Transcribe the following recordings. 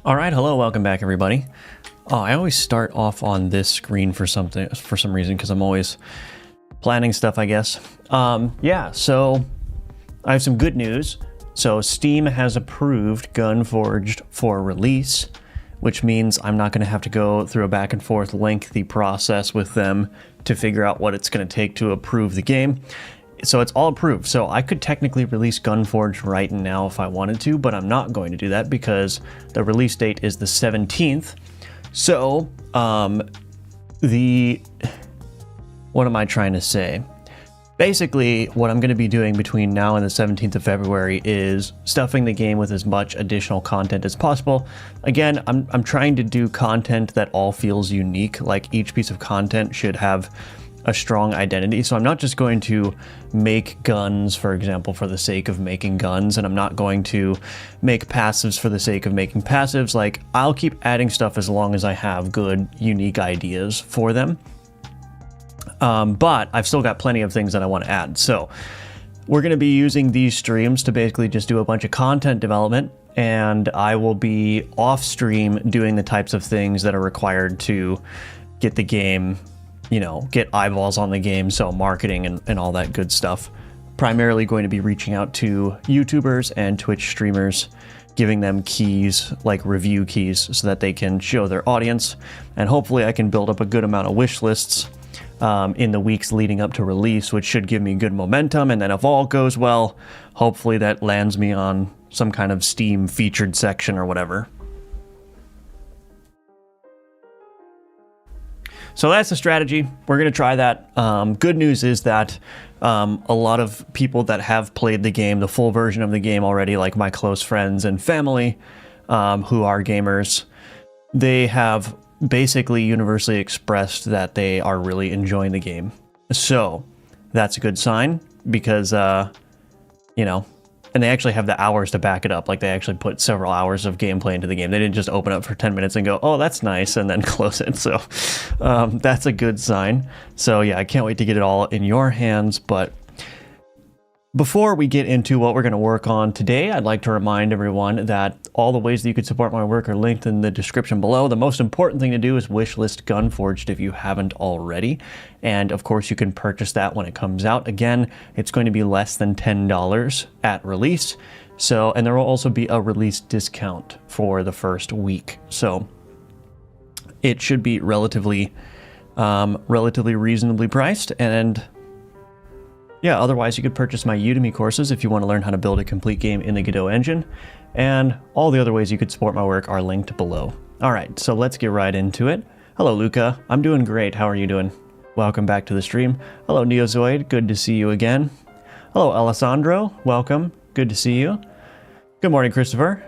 All right, hello, welcome back, everybody. I always start off on this screen for some reason because I'm always planning stuff, I guess. Yeah, so I have some good news. So Steam has approved Gunforged for release, which means I'm not going to have to go through a back and forth lengthy process with them to figure out what it's going to take to approve the game. So it's all approved. So I could technically release Gunforged right now if I wanted to, but I'm not going to do that because the release date is the 17th. So, what am I trying to say? Basically, what I'm going to be doing between now and the 17th of February is stuffing the game with as much additional content as possible. Again, I'm trying to do content that all feels unique. Like each piece of content should have a strong identity. So I'm not just going to make guns, for example, for the sake of making guns, and I'm not going to make passives for the sake of making passives. Like, I'll keep adding stuff as long as I have good, unique ideas for them. But I've still got plenty of things that I want to add. So we're going to be using these streams to basically just do a bunch of content development, and I will be off stream doing the types of things that are required to get the game, you know, get eyeballs on the game. So marketing and all that good stuff. Primarily going to be reaching out to YouTubers and Twitch streamers, giving them keys, like review keys, so that they can show their audience. And hopefully I can build up a good amount of wish lists in the weeks leading up to release, which should give me good momentum. And then if all goes well, hopefully that lands me on some kind of Steam featured section or whatever. So that's the strategy. We're going to try that. Good news is that a lot of people that have played the game, the full version of the game already, like my close friends and family who are gamers, they have basically universally expressed that they are really enjoying the game. So that's a good sign because, you know, and they actually have the hours to back it up. Like, they actually put several hours of gameplay into the game. They didn't just open up for 10 minutes and go, oh, that's nice, and then close it. So that's a good sign. So yeah, I can't wait to get it all in your hands. But before we get into what we're going to work on today, I'd like to remind everyone that all the ways that you could support my work are linked in the description below. The most important thing to do is wishlist Gunforged if you haven't already. And of course, you can purchase that when it comes out. Again, it's going to be less than $10 at release. So, and there will also be a release discount for the first week. So it should be relatively reasonably priced. And yeah, otherwise you could purchase my Udemy courses if you want to learn how to build a complete game in the Godot engine. And all the other ways you could support my work are linked below. All right, so let's get right into it. Hello, Luca. I'm doing great. How are you doing? Welcome back to the stream. Hello, Neozoid. Good to see you again. Hello, Alessandro. Welcome. Good to see you. Good morning, Christopher.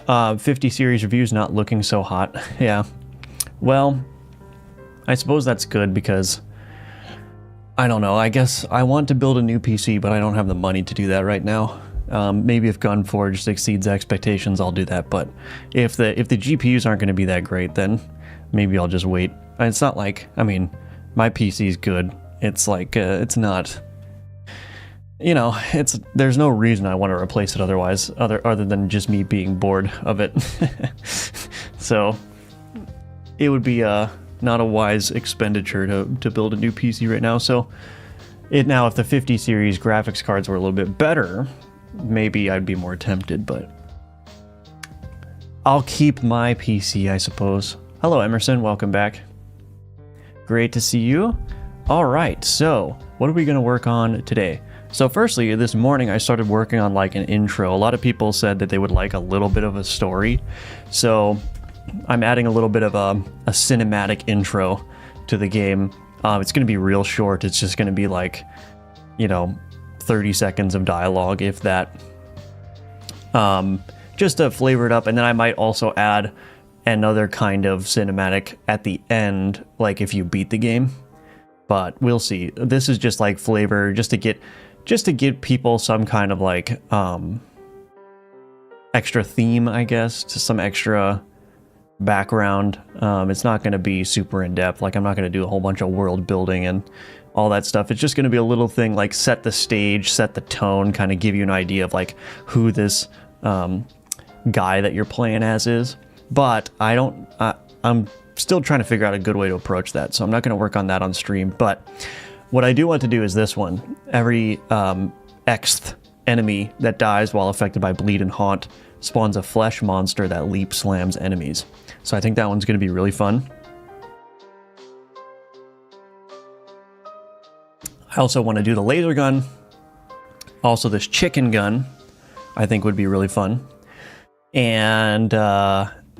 50 series reviews not looking so hot. Yeah. Well, I suppose that's good because I don't know. I guess I want to build a new PC, but I don't have the money to do that right now. Maybe if Gunforged exceeds expectations, I'll do that. But if the GPUs aren't going to be that great, then maybe I'll just wait. It's not like, I mean, my PC is good. It's like it's not, you know, there's no reason I want to replace it otherwise, other than just me being bored of it. So it would be not a wise expenditure to build a new PC right now. So if the 50 series graphics cards were a little bit better, maybe I'd be more tempted, but I'll keep my PC, I suppose. Hello, Emerson. Welcome back. Great to see you. All right. So what are we going to work on today? So firstly, this morning I started working on like an intro. A lot of people said that they would like a little bit of a story. So I'm adding a little bit of a cinematic intro to the game. It's going to be real short. It's just going to be like, you know, 30 seconds of dialogue, if that. Just to flavor it up. And then I might also add another kind of cinematic at the end, like if you beat the game. But we'll see. This is just like flavor, just to give people some kind of like extra theme, I guess, to some extra background. It's not going to be super in-depth. Like, I'm not going to do a whole bunch of world building and all that stuff. It's just going to be a little thing like set the stage, set the tone, kind of give you an idea of like who this guy that you're playing as is. But I'm still trying to figure out a good way to approach that, so I'm not going to work on that on stream. But what I do want to do is this one. Every Xth enemy that dies while affected by bleed and haunt spawns a flesh monster that leap slams enemies. So I think that one's going to be really fun. I also want to do the laser gun. Also, this chicken gun I think would be really fun. And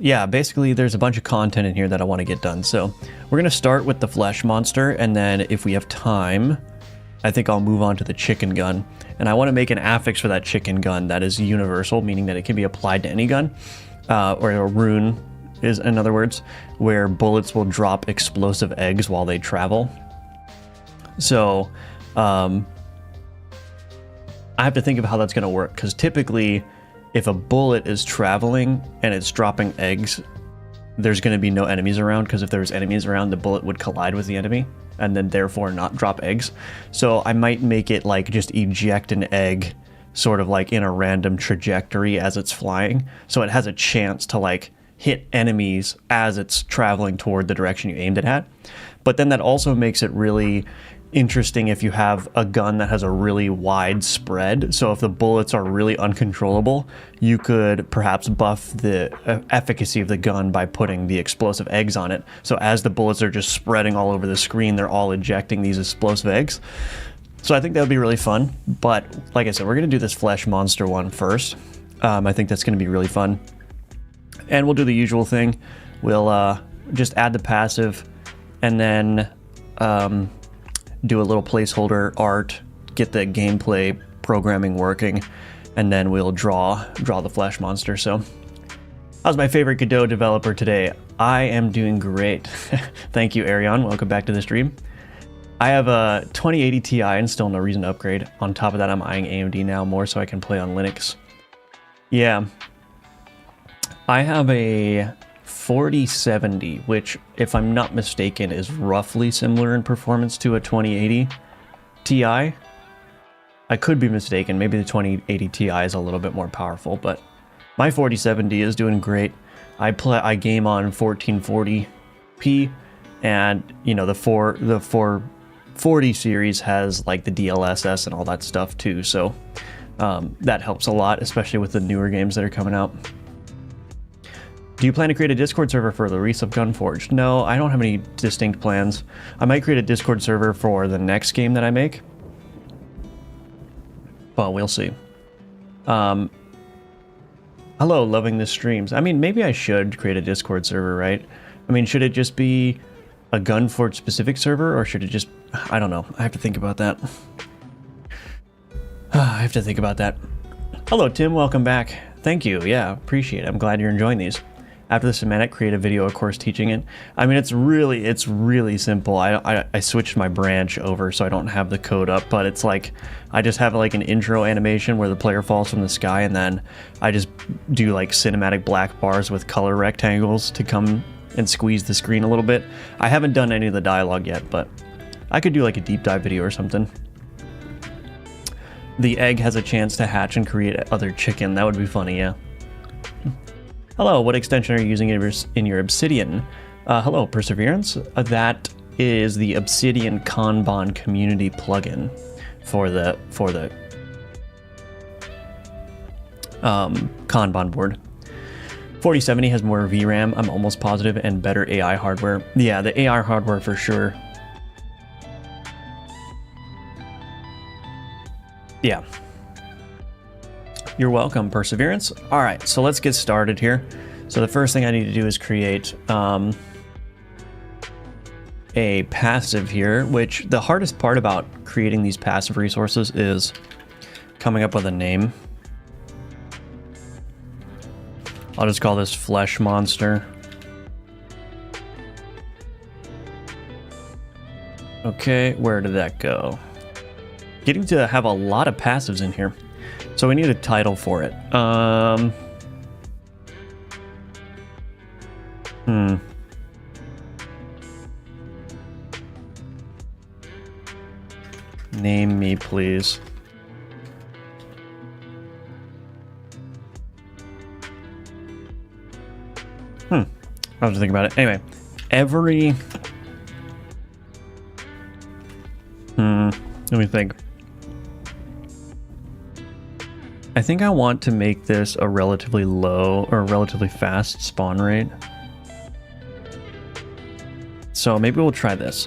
yeah, basically there's a bunch of content in here that I want to get done. So we're going to start with the flesh monster, and then if we have time, I think I'll move on to the chicken gun. And I want to make an affix for that chicken gun that is universal, meaning that it can be applied to any gun, or a rune is, in other words, where bullets will drop explosive eggs while they travel. So I have to think of how that's going to work, because typically if a bullet is traveling and it's dropping eggs, there's going to be no enemies around, because if there's enemies around, the bullet would collide with the enemy and then therefore not drop eggs. So I might make it like just eject an egg sort of like in a random trajectory as it's flying, so it has a chance to like hit enemies as it's traveling toward the direction you aimed it at. But then that also makes it really interesting if you have a gun that has a really wide spread. So if the bullets are really uncontrollable, you could perhaps buff the efficacy of the gun by putting the explosive eggs on it. So as the bullets are just spreading all over the screen, they're all ejecting these explosive eggs. So I think that would be really fun. But like I said, we're going to do this flesh monster one first. I think that's going to be really fun. And we'll do the usual thing. We'll just add the passive and then do a little placeholder art, get the gameplay programming working, and then we'll draw the flesh monster. So how's my favorite Godot developer today? I am doing great. Thank you, Arion. Welcome back to the stream. I have a 2080 Ti and still no reason to upgrade. On top of that, I'm eyeing AMD now more so I can play on Linux. Yeah. I have a 4070, which, if I'm not mistaken, is roughly similar in performance to a 2080 Ti. I could be mistaken. Maybe the 2080 Ti is a little bit more powerful, but my 4070 is doing great. I game on 1440p, and you know the 440 series has like the DLSS and all that stuff too. So that helps a lot, especially with the newer games that are coming out. Do you plan to create a Discord server for the release of Gunforged? No, I don't have any distinct plans. I might create a Discord server for the next game that I make. Well, we'll see. Hello, loving the streams. I mean, maybe I should create a Discord server, right? I mean, should it just be a Gunforged specific server, or should it just... I don't know. I have to think about that. I have to think about that. Hello, Tim. Welcome back. Thank you. Yeah, appreciate it. I'm glad you're enjoying these. After the semantic, create a video, of course, teaching it. I mean, it's really simple. I switched my branch over so I don't have the code up, but it's like, I just have like an intro animation where the player falls from the sky, and then I just do like cinematic black bars with color rectangles to come and squeeze the screen a little bit. I haven't done any of the dialogue yet, but I could do like a deep dive video or something. The egg has a chance to hatch and create other chicken. That would be funny, yeah. Hello, what extension are you using in your Obsidian? Hello, Perseverance. That is the Obsidian Kanban community plugin for the Kanban board. 4070 has more VRAM, I'm almost positive, and better AI hardware. Yeah, the AI hardware for sure. Yeah. You're welcome, Perseverance. All right, so let's get started here. So the first thing I need to do is create a passive here, which the hardest part about creating these passive resources is coming up with a name. I'll just call this Flesh Monster. Okay, where did that go? Getting to have a lot of passives in here. So we need a title for it. Name me, please. I'll have to think about it. Anyway, every... let me think. I think I want to make this a relatively low or relatively fast spawn rate. So maybe we'll try this.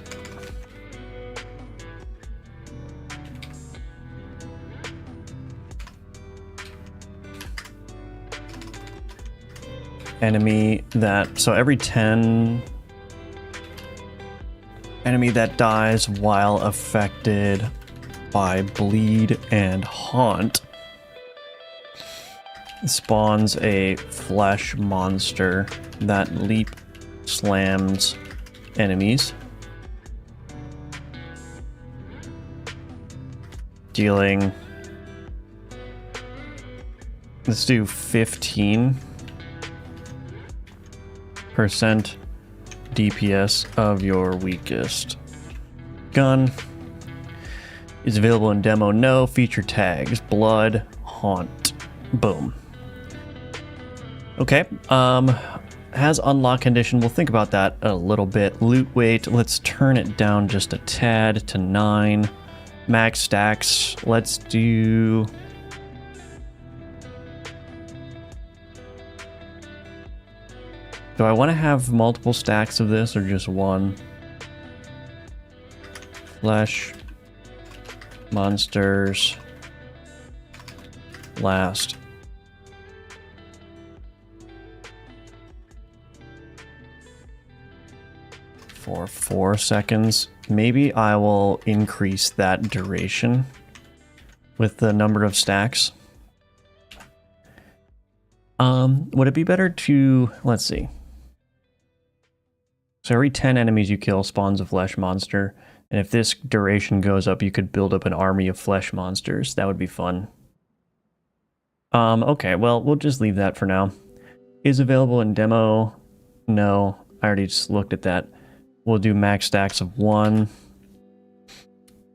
Enemy that, so every 10 enemy that dies while affected by bleed and haunt spawns a flesh monster that leap slams enemies, dealing, let's do 15% DPS of your weakest gun. Is available in demo. No feature tags. Blood, haunt. Boom. Okay. Has unlock condition. We'll think about that a little bit. Loot weight. Let's turn it down just a tad to 9. Max stacks. Let's do... Do I want to have multiple stacks of this or just one? Flesh. Monsters. Last. For 4 seconds. Maybe I will increase that duration with the number of stacks. Would it be better to, let's see. So every 10 enemies you kill spawns a flesh monster. And if this duration goes up, you could build up an army of flesh monsters. That would be fun. Okay, well, we'll just leave that for now. Is available in demo? No, I already just looked at that. We'll do max stacks of 1.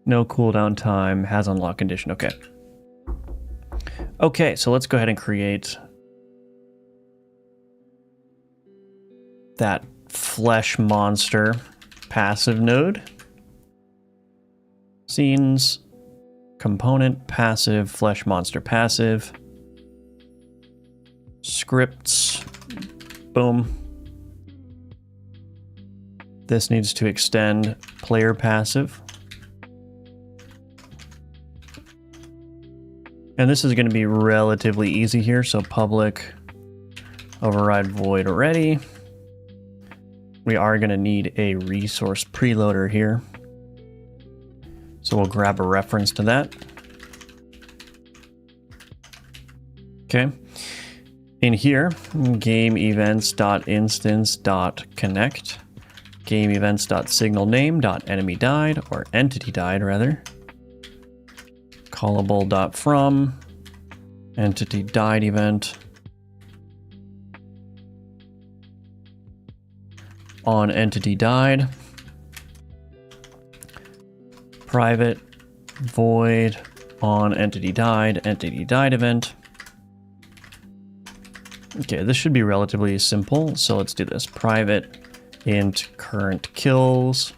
No cooldown time. Has unlock condition. Okay. Okay, so let's go ahead and create that flesh monster passive node. Scenes, component, passive, flesh monster passive. Scripts, boom. This needs to extend player passive. And this is going to be relatively easy here, so public override void ready. We are going to need a resource preloader here. So we'll grab a reference to that. Okay. In here, game events.instance.connect, game events.signalName.enemy died, or entity died rather. Callable.from, entity died event. On entity died. Private void on entity died event. Okay, this should be relatively simple, so let's do this. Private int current kills.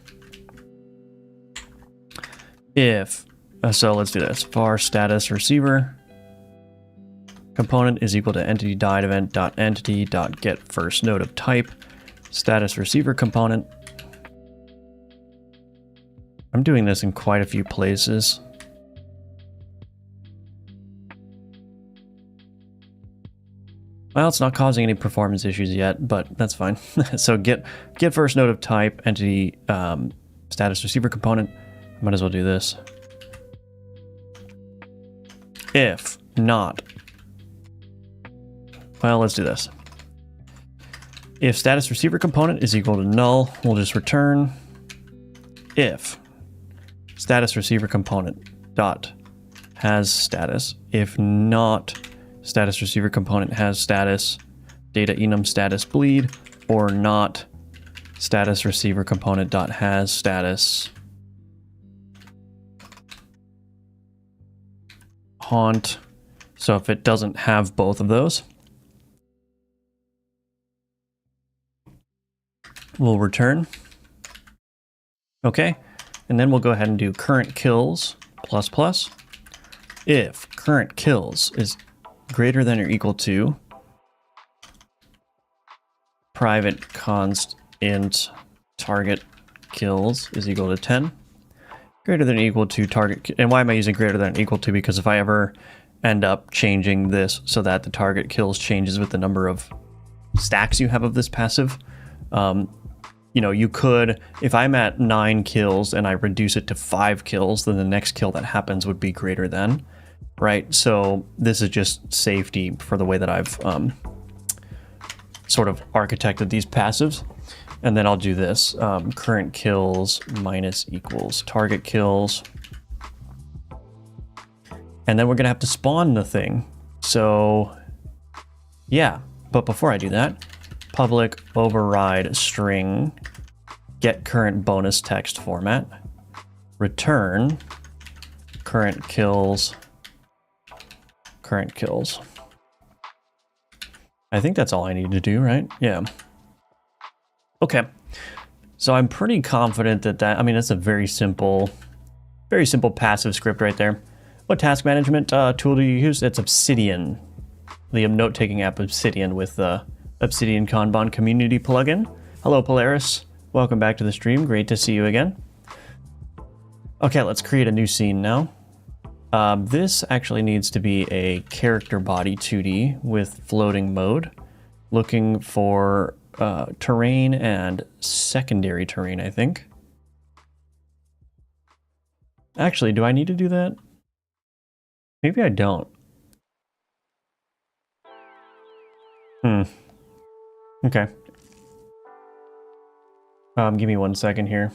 If, so let's do this. Var status receiver component is equal to entity died event dot entity dot get first node of type status receiver component. I'm doing this in quite a few places. Well, it's not causing any performance issues yet, but that's fine. So get first node of type entity status receiver component. Might as well do this. If not, well, let's do this. If status receiver component is equal to null, we'll just return if status receiver component dot has status. If not, status receiver component has status, data enum status bleed, or not, status receiver component dot has status haunt. So if it doesn't have both of those, we'll return. Okay, and then we'll go ahead and do current kills plus plus. If current kills is greater than or equal to private const int target kills is equal to 10. Greater than or equal to target, and why am I using greater than or equal to? Because if I ever end up changing this so that the target kills changes with the number of stacks you have of this passive, you know, you could, if I'm at 9 kills and I reduce it to 5 kills, then the next kill that happens would be greater than, right? So this is just safety for the way that I've sort of architected these passives. And then I'll do this, current kills minus equals target kills. And then we're gonna have to spawn the thing. So yeah, but before I do that, public override string get current bonus text format, return current kills. I think that's all I need to do, right? Yeah. Okay. So I'm pretty confident that I mean, that's a very simple passive script right there. What task management tool do you use? It's Obsidian, the note-taking app Obsidian with the Obsidian Kanban community plugin. Hello, Polaris. Welcome back to the stream. Great to see you again. Okay, let's create a new scene now. This actually needs to be a character body 2D with floating mode. Looking for terrain and secondary terrain, I think. Actually, do I need to do that? Maybe I don't. Okay. Give me 1 second here.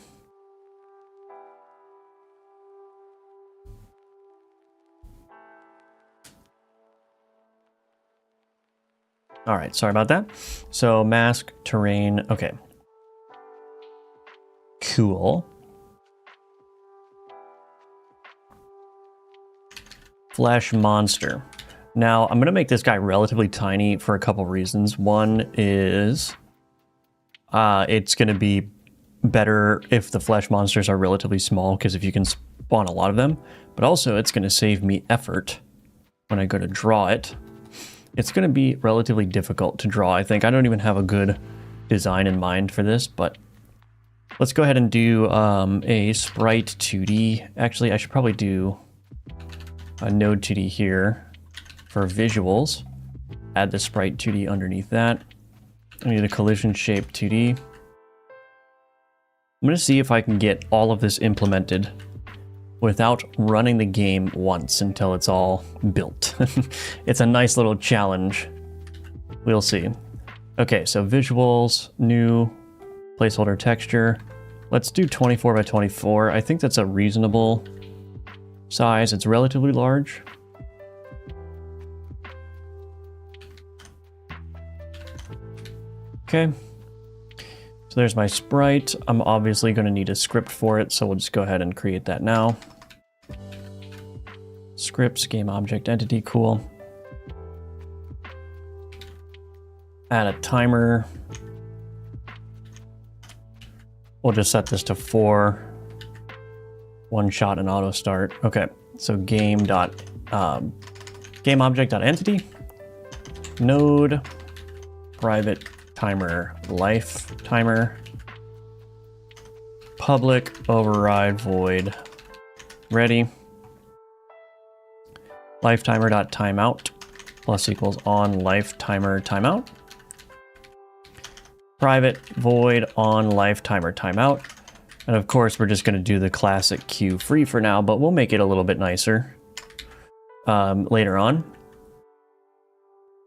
All right, sorry about that. So mask, terrain, okay. Cool. Flesh monster. Now, I'm gonna make this guy relatively tiny for a couple reasons. One is it's gonna be better if the flesh monsters are relatively small, because if you can spawn a lot of them, but also it's gonna save me effort when I go to draw it. It's gonna be relatively difficult to draw, I think. I don't even have a good design in mind for this, but let's go ahead and do a sprite 2D. Actually, I should probably do a node 2D here for visuals. Add the sprite 2D underneath that. I need a collision shape 2D. I'm gonna see if I can get all of this implemented without running the game once until it's all built. It's a nice little challenge. We'll see. Okay, so visuals, new placeholder texture. Let's do 24 by 24. I think that's a reasonable size. It's relatively large. Okay. So there's my sprite. I'm obviously going to need a script for it, so we'll just go ahead and create that now. Scripts, game object entity, cool. Add a timer. We'll just set this to 4. One shot and auto start. Okay, so game object.entity node private timer life timer public override void ready life timer.timeout plus equals on life timer timeout private void on life timer timeout. And of course, we're just going to do the classic queue free for now, but we'll make it a little bit nicer later on.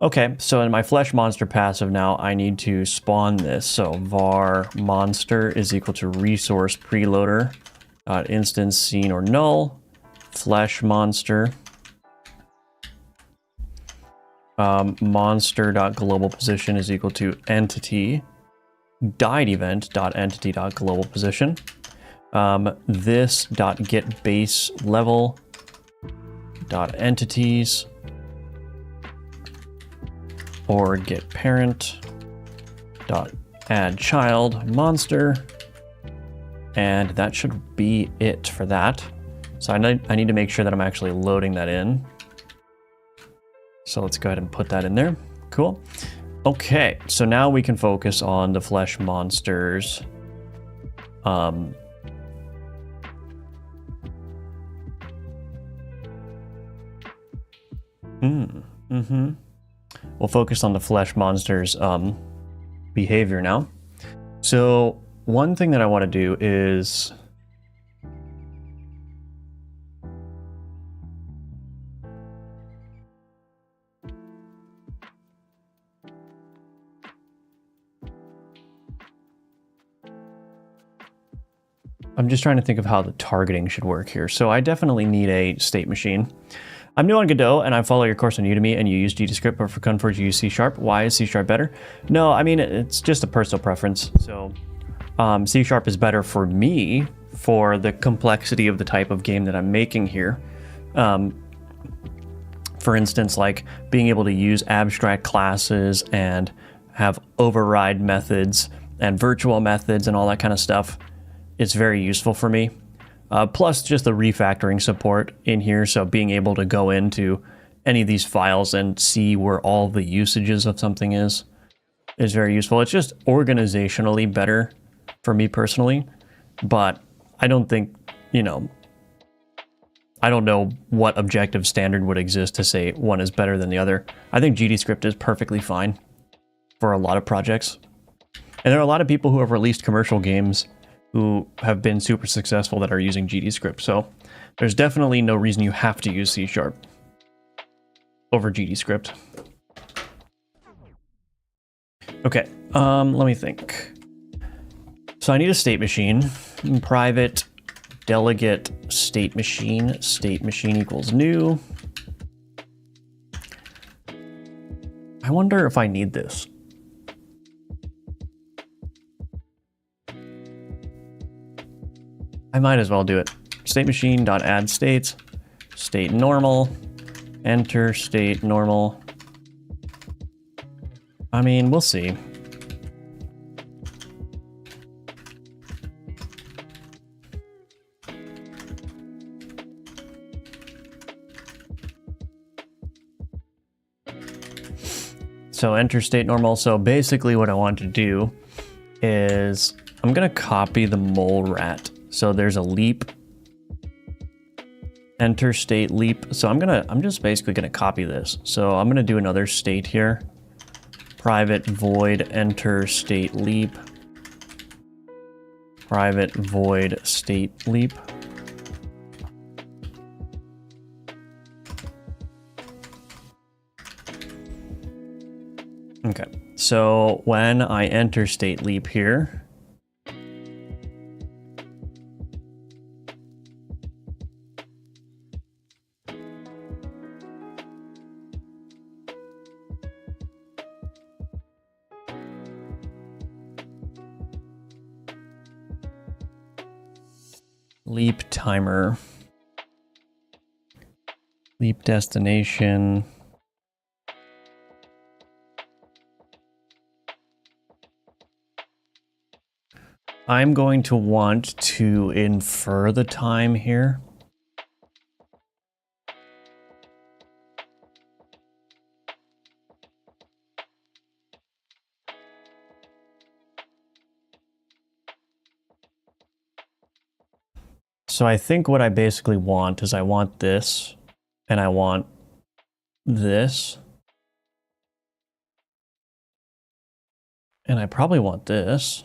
Okay, so in my flesh monster passive now, I need to spawn this. So var monster is equal to resource preloader instance scene or null flesh monster monster.global position is equal to entity died event.entity.global position. This dot get base level dot entities or get parent dot add child monster, and that should be it for that. So I need to make sure that I'm actually loading that in. So let's go ahead and put that in there. Cool. Okay, so now we can focus on the flesh monsters. We'll focus on the flesh monsters behavior now. So one thing that I want to do is I'm just trying to think of how the targeting should work here. So I definitely need a state machine. I'm new on Godot and I follow your course on Udemy and you use GDScript, but for Gunforged you use C#. Why is C# better? No, I mean, it's just a personal preference. So C# is better for me for the complexity of the type of game that I'm making here. For instance, like being able to use abstract classes and have override methods and virtual methods and all that kind of stuff. It's very useful for me. Plus just the refactoring support in here. So being able to go into any of these files and see where all the usages of something is very useful. It's just organizationally better for me personally, but I don't think, you know, I don't know what objective standard would exist to say one is better than the other. I think GDScript is perfectly fine for a lot of projects. And there are a lot of people who have released commercial games who have been super successful that are using GDScript. So there's definitely no reason you have to use C# over GDScript. Okay, let me think. So I need a state machine. Private delegate state machine equals new. I wonder if I need this. I might as well do it. State machine.add states, state normal, enter state normal. I mean, we'll see. So enter state normal. So basically what I want to do is I'm going to copy the mole rat. So there's a leap, enter state leap. So I'm just basically gonna copy this. So I'm gonna do another state here. Private void enter state leap. Private void state leap. Okay, so when I enter state leap here, leap timer, leap destination. I'm going to want to infer the time here. So I think what I basically want is I want this, and I want this. And I probably want this.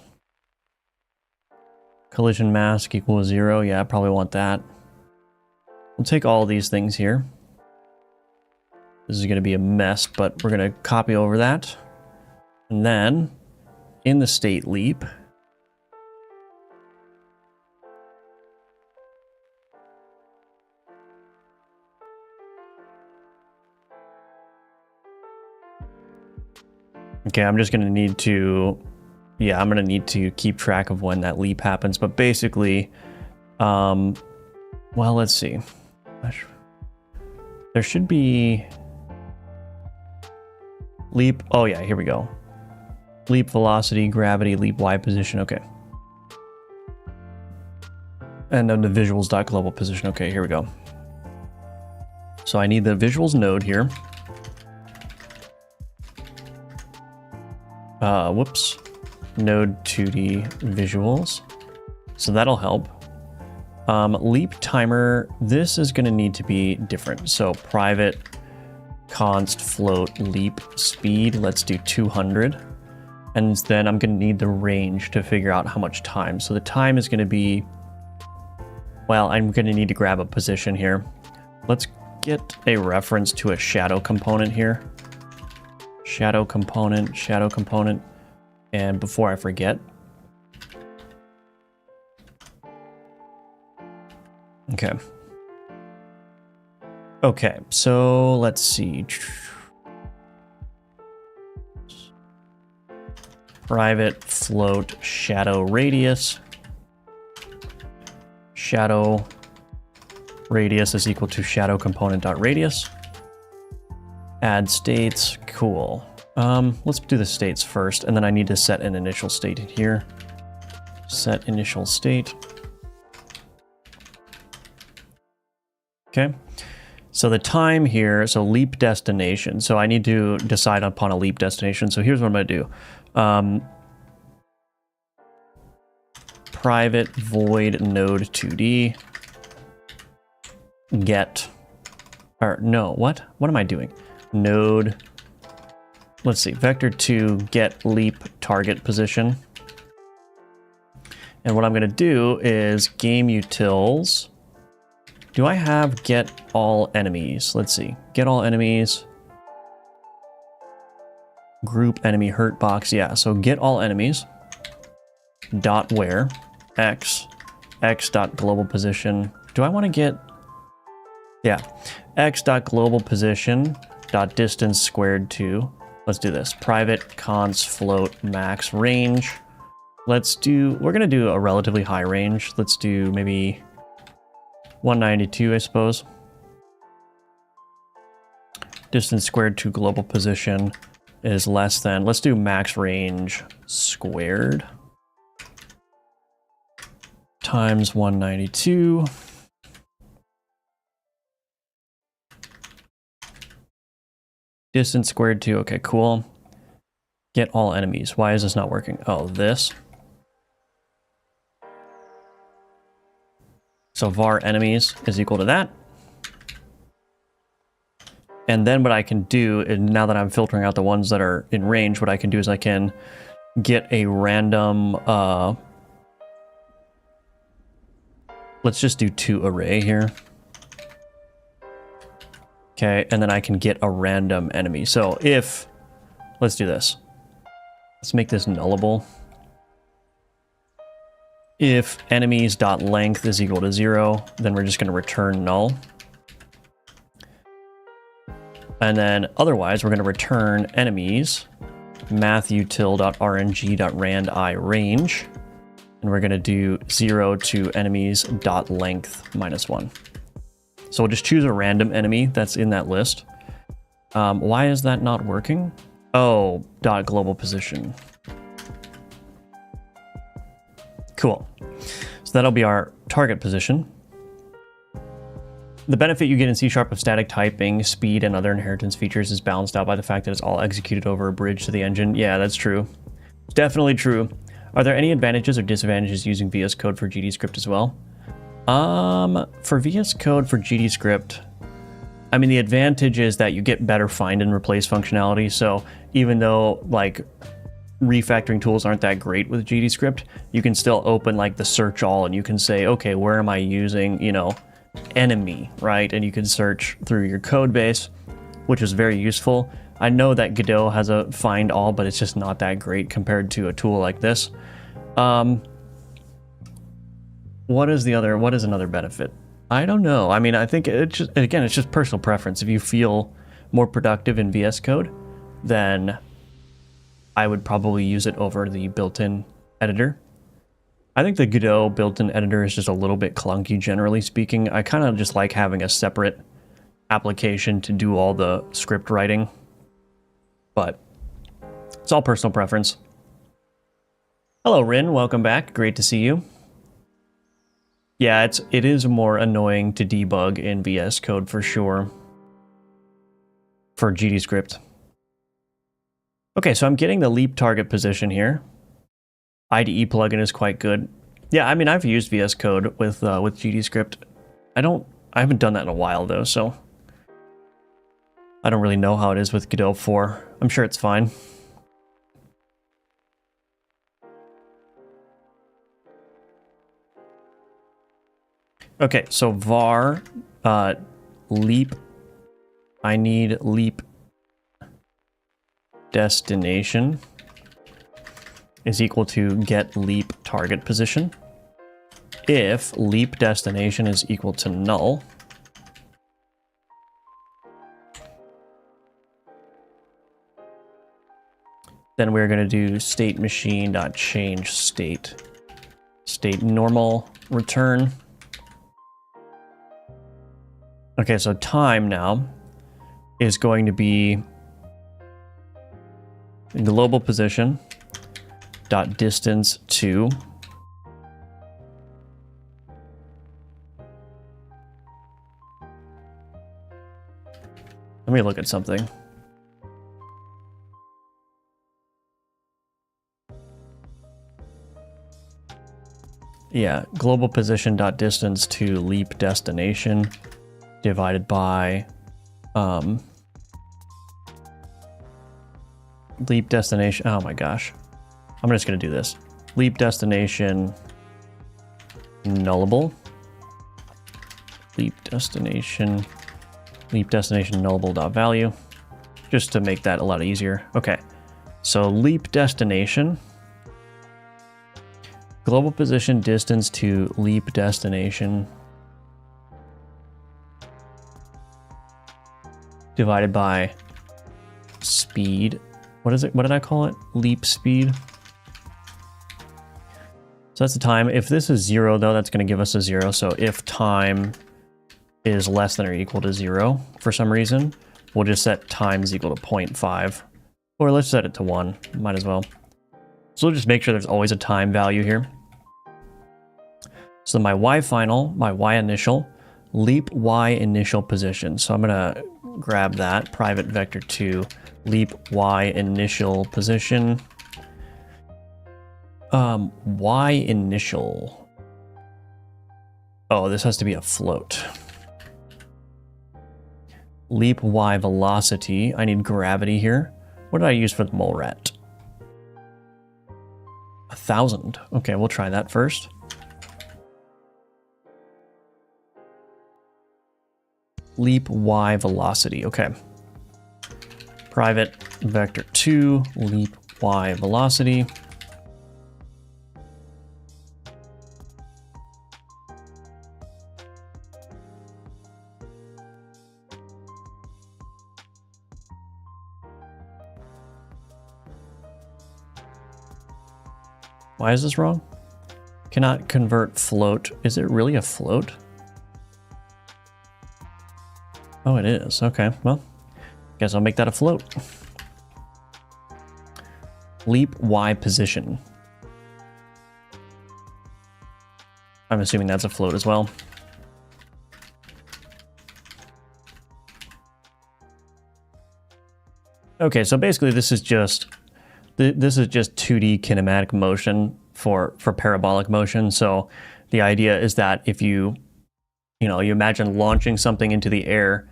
Collision mask equals 0. Yeah, I probably want that. We'll take all these things here. This is going to be a mess, but we're going to copy over that. And then in the state leap, okay, I'm just going to need to, yeah, I'm going to need to keep track of when that leap happens. But basically, well, let's see. There should be leap. Oh yeah, here we go. Leap velocity, gravity, leap Y position. Okay. And then the visuals.global position. Okay, here we go. So I need the visuals node here. Whoops. Node 2D visuals. So that'll help. Leap timer, this is going to need to be different. So private const float leap speed, let's do 200. And then I'm going to need the range to figure out how much time. So the time is going to be, well, I'm going to need to grab a position here. Let's get a reference to a shadow component here. Shadow component, shadow component. And before I forget. Okay. Okay, so let's see. Private float shadow radius. Shadow radius is equal to shadow component.radius. Add states, cool. Let's do the states first, and then I need to set an initial state here. Set initial state. Okay. So the time here, so leap destination. So I need to decide upon a leap destination. So here's what I'm going to do. Private void node 2D get, or no, what am I doing? Node, let's see, vector2 get leap target position. And what I'm going to do is game utils. Do I have get all enemies? Let's see, get all enemies. Group enemy hurt box, yeah, so get all enemies. Dot where x dot global position. Do I want to get, yeah, x dot global position dot distance squared to, let's do this, private const float max range. Let's do, we're gonna do a relatively high range. Let's do maybe 192, I suppose. Distance squared to global position is less than, let's do max range squared times 192. Distance squared to, okay, cool. Get all enemies. Why is this not working? Oh, this. So var enemies is equal to that. And then what I can do, and now that I'm filtering out the ones that are in range, what I can do is I can get a random, let's just do 2 array here. Okay, and then I can get a random enemy. So if, let's do this. Let's make this nullable. If enemies.length is equal to 0, then we're just going to return null. And then otherwise, we're going to return enemies mathutil.rng.randi range. And we're going to do 0 to enemies.length -1. So we'll just choose a random enemy that's in that list. Why is that not working? Oh, dot global position. Cool. So that'll be our target position. The benefit you get in C# of static typing, speed, and other inheritance features is balanced out by the fact that it's all executed over a bridge to the engine. Yeah, that's true. It's definitely true. Are there any advantages or disadvantages using VS Code for GDScript as well? For VS Code for GDScript, I mean, the advantage is that you get better find and replace functionality. So even though like refactoring tools aren't that great with GDScript, you can still open like the search all and you can say, okay, where am I using, you know, enemy, right? And you can search through your code base, which is very useful. I know that Godot has a find all, but it's just not that great compared to a tool like this. What is another benefit? I don't know. I mean, I think it's just personal preference. If you feel more productive in VS Code, then I would probably use it over the built-in editor. I think the Godot built-in editor is just a little bit clunky, generally speaking. I kind of just like having a separate application to do all the script writing, but it's all personal preference. Hello, Rin. Welcome back. Great to see you. Yeah, it is more annoying to debug in VS Code for sure. For GDScript. Okay, so I'm getting the leap target position here. IDE plugin is quite good. Yeah, I mean, I've used VS Code with GDScript. I haven't done that in a while though, so I don't really know how it is with Godot 4. I'm sure it's fine. Okay, so var leap. I need leap destination is equal to get leap target position. If leap destination is equal to null, then we're going to do state machine.change state normal return. Okay, so time now is going to be global position dot distance to let me look at something. Yeah, global position dot distance to leap destination divided by leap destination. Oh my gosh. I'm just going to do this. Leap destination nullable. Leap destination nullable dot value. Just to make that a lot easier. Okay. So leap destination. Global position distance to leap destination divided by speed. What is it? What did I call it? Leap speed. So that's the time. If this is 0 though, that's going to give us a 0. So if time is less than or equal to 0 for some reason, we'll just set time is equal to 0.5. Or let's set it to 1. Might as well. So we'll just make sure there's always a time value here. So my y final, my y initial, leap y initial position. So I'm going to grab that, private vector 2, leap y initial position. Y initial. Oh, this has to be a float. Leap y velocity. I need gravity here. What did I use for the mole rat? 1,000. Okay, we'll try that first. Leap y velocity. Okay. Private vector 2, leap y velocity. Why is this wrong? Cannot convert float. Is it really a float? Oh, it is. Okay, well, guess I'll make that a float. Leap y position. I'm assuming that's a float as well. Okay, so basically this is just 2D kinematic motion for parabolic motion. So the idea is that if you imagine launching something into the air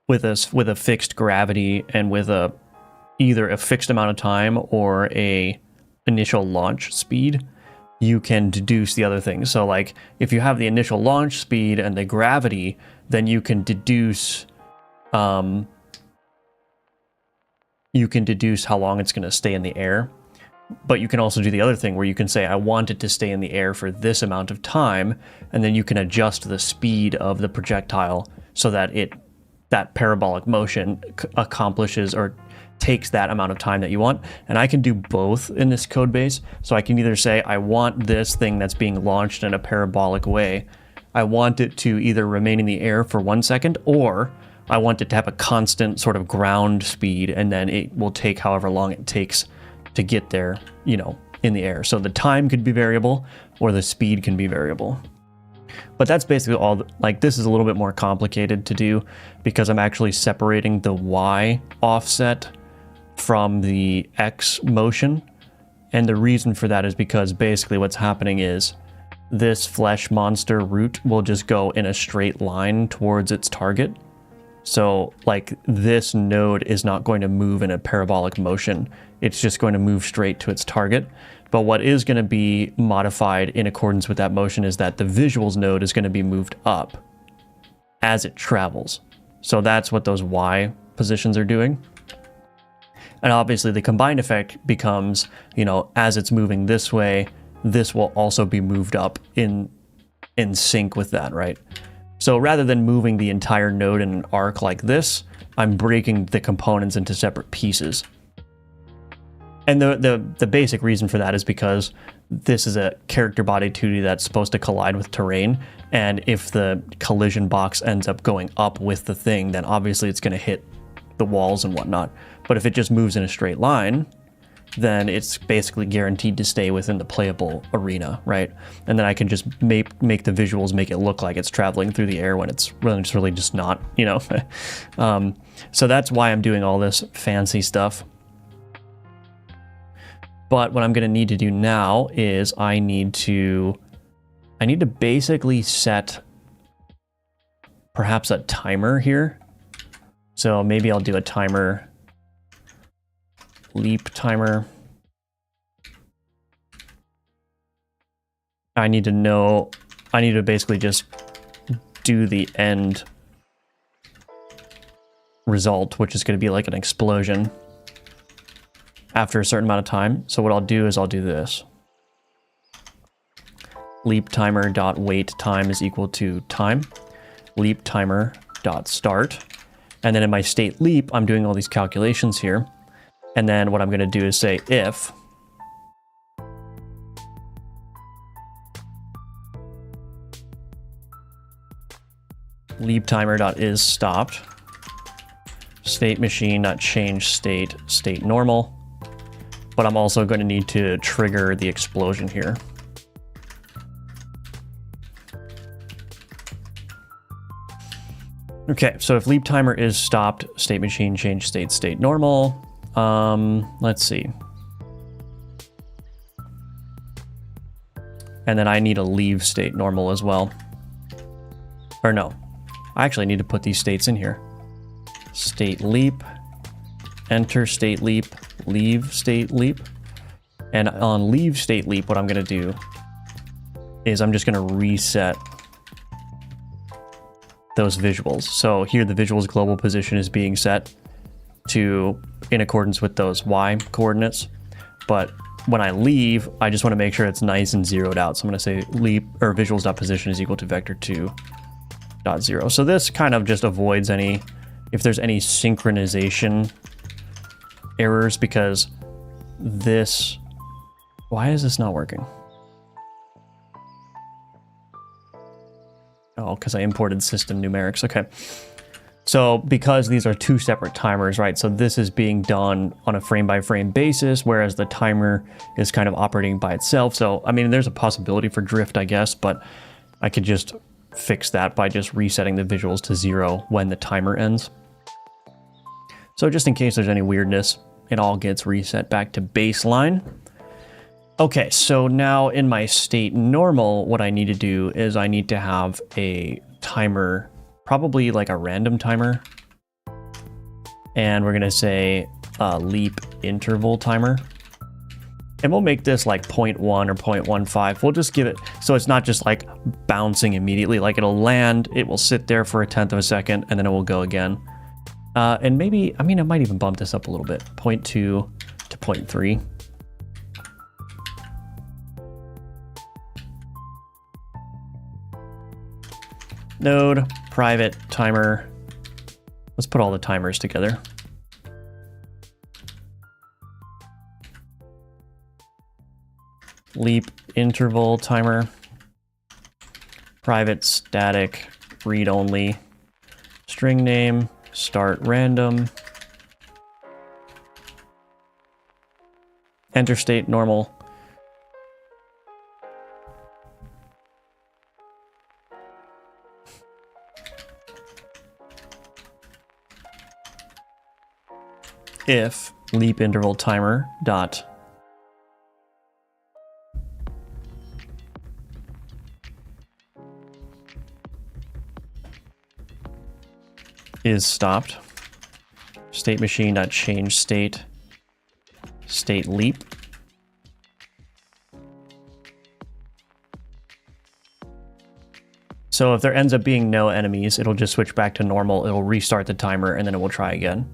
with a fixed gravity and with either a fixed amount of time or a initial launch speed, you can deduce the other things. So like if you have the initial launch speed and the gravity, then you can deduce how long it's going to stay in the air. But you can also do the other thing where you can say, I want it to stay in the air for this amount of time, and then you can adjust the speed of the projectile so that that parabolic motion accomplishes or takes that amount of time that you want. And I can do both in this code base. So I can either say, I want this thing that's being launched in a parabolic way, I want it to either remain in the air for 1 second, or I want it to have a constant sort of ground speed, and then it will take however long it takes to get there, in the air. So the time could be variable or the speed can be variable. But that's basically all. Like, this is a little bit more complicated to do because I'm actually separating the y offset from the x motion. And the reason for that is because basically what's happening is this flesh monster root will just go in a straight line towards its target. So like this node is not going to move in a parabolic motion. It's just going to move straight to its target. But what is going to be modified in accordance with that motion is that the visuals node is going to be moved up as it travels. So that's what those Y positions are doing. And obviously the combined effect becomes, you know, as it's moving this way, this will also be moved up in sync with that, right? So rather than moving the entire node in an arc like this, I'm breaking the components into separate pieces. And the basic reason for that is because this is a character body 2D that's supposed to collide with terrain, and if the collision box ends up going up with the thing, then obviously it's going to hit the walls and whatnot. But if it just moves in a straight line, then it's basically guaranteed to stay within the playable arena, right? And then I can just make the visuals make it look like it's traveling through the air when it's really just not, you know? So that's why I'm doing all this fancy stuff. But what I'm going to need to do now is I need to basically set perhaps a timer here. So maybe I'll do a timer, leap timer. I need to basically just do the end result, which is going to be like an explosion after a certain amount of time. So what I'll do is I'll do this. Leap timer dot wait time is equal to time. Leap timer dot start. And then in my state leap, I'm doing all these calculations here. And then what I'm going to do is say if leap timer dot is stopped, state machine dot change state normal. But I'm also going to need to trigger the explosion here. Okay, so if leap timer is stopped, state machine change state normal. Let's see. And then I need to leave state normal as well. Or no, I actually need to put these states in here. State leap, enter state leap, leave state leap. And on leave state leap, what I'm going to do is I'm just going to reset those visuals. So here the visuals global position is being set to in accordance with those Y coordinates. But when I leave, I just want to make sure it's nice and zeroed out. So I'm going to say leap or visuals.position is equal to vector2.0. So this kind of just avoids if there's any synchronization errors, because why is this not working? Oh, because I imported system numerics. Okay. So because these are two separate timers, right? So this is being done on a frame by frame basis, whereas the timer is kind of operating by itself. So, I mean, there's a possibility for drift, I guess, but I could just fix that by just resetting the visuals to 0 when the timer ends. So just in case there's any weirdness, it all gets reset back to baseline. Okay, so now in my state normal, what I need to do is I need to have a timer, probably like a random timer. And we're gonna say leap interval timer. And we'll make this like 0.1 or 0.15. We'll just give it, so it's not just like bouncing immediately, like it'll land, it will sit there for 1/10 of a second, and then it will go again. And maybe, I mean, I might even bump this up a little bit, 0.2 to 0.3. Node, private, timer. Let's put all the timers together. Leap interval timer. Private, static, read only. String name, start random. Enter state normal. If leap interval timer dot is stopped, state machine dot change state leap. So if there ends up being no enemies, it'll just switch back to normal. It'll restart the timer, and then it will try again.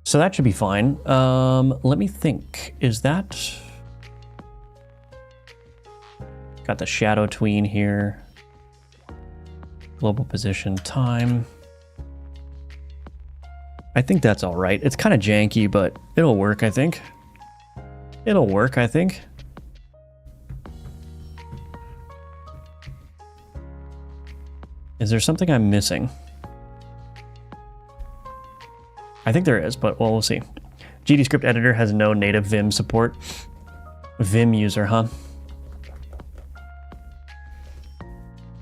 So that should be fine. Let me think. Is that... Got the shadow tween here. Global position time. I think that's all right. It's kind of janky, but it'll work, I think. It'll work, I think. Is there something I'm missing? I think there is, but well, we'll see. GDScript editor has no native Vim support. Vim user, huh?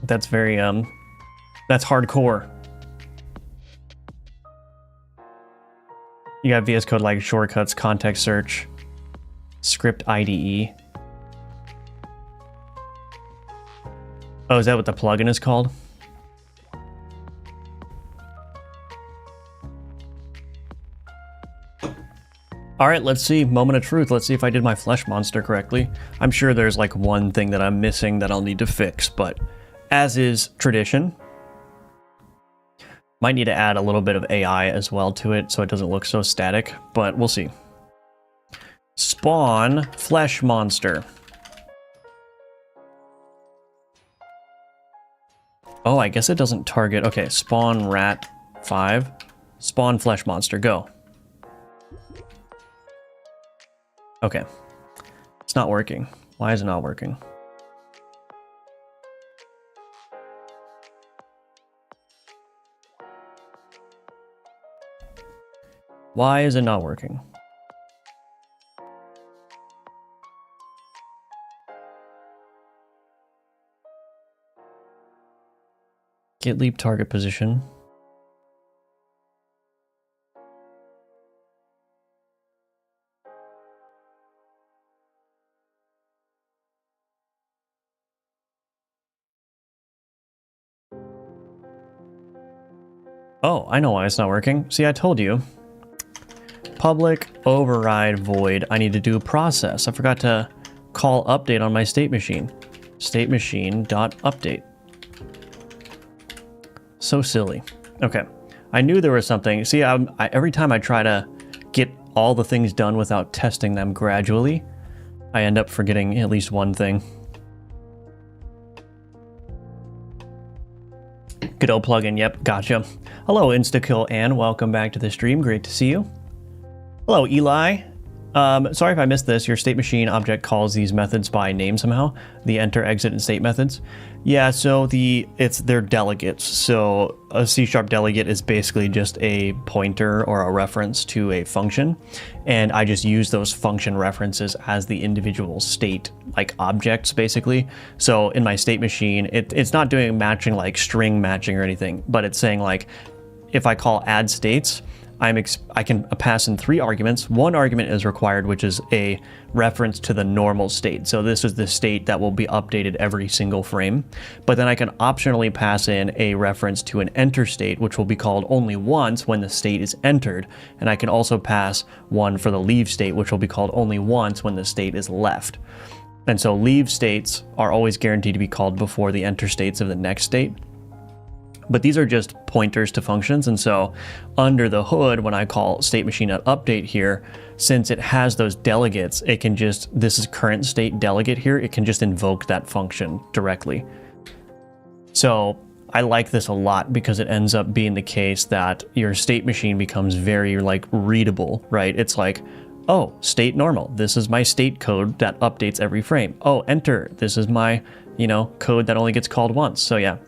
That's very, that's hardcore. You got VS Code like shortcuts, context search, script IDE. Oh, is that what the plugin is called? All right, let's see. Moment of truth. Let's see if I did my flesh monster correctly. I'm sure there's like one thing that I'm missing that I'll need to fix, but as is tradition, might need to add a little bit of AI as well to it so it doesn't look so static, but we'll see. Spawn flesh monster. Oh, I guess it doesn't target. Okay, spawn rat 5. Spawn flesh monster, go. Okay. It's not working. Why is it not working? Why is it not working? Get leap target position. Oh, I know why it's not working. See, I told you. Public override void. I need to do a process. I forgot to call update on my state machine. State machine dot update. So silly. Okay. I knew there was something. See, every time I try to get all the things done without testing them gradually, I end up forgetting at least one thing. Godot plugin, yep, gotcha. Hello, Instakill and welcome back to the stream. Great to see you. Hello, Eli. Sorry if I missed this. Your state machine object calls these methods by name somehow. The enter, exit, and state methods. Yeah, so they're delegates. So a C# delegate is basically just a pointer or a reference to a function. And I just use those function references as the individual state, like objects, basically. So in my state machine, it's not doing matching like string matching or anything, but it's saying like, if I call add states, I can pass in 3 arguments. One argument is required, which is a reference to the normal state. So this is the state that will be updated every single frame. But then I can optionally pass in a reference to an enter state, which will be called only once when the state is entered. And I can also pass one for the leave state, which will be called only once when the state is left. And so leave states are always guaranteed to be called before the enter states of the next state. But these are just pointers to functions, and so under the hood, when I call state machine.update here, since it has those delegates, it can just, this is current state delegate here, it can just invoke that function directly. So I like this a lot because it ends up being the case that your state machine becomes very like readable, right? It's like, oh, state normal, this is my state code that updates every frame. Oh, enter, this is my, code that only gets called once. So yeah.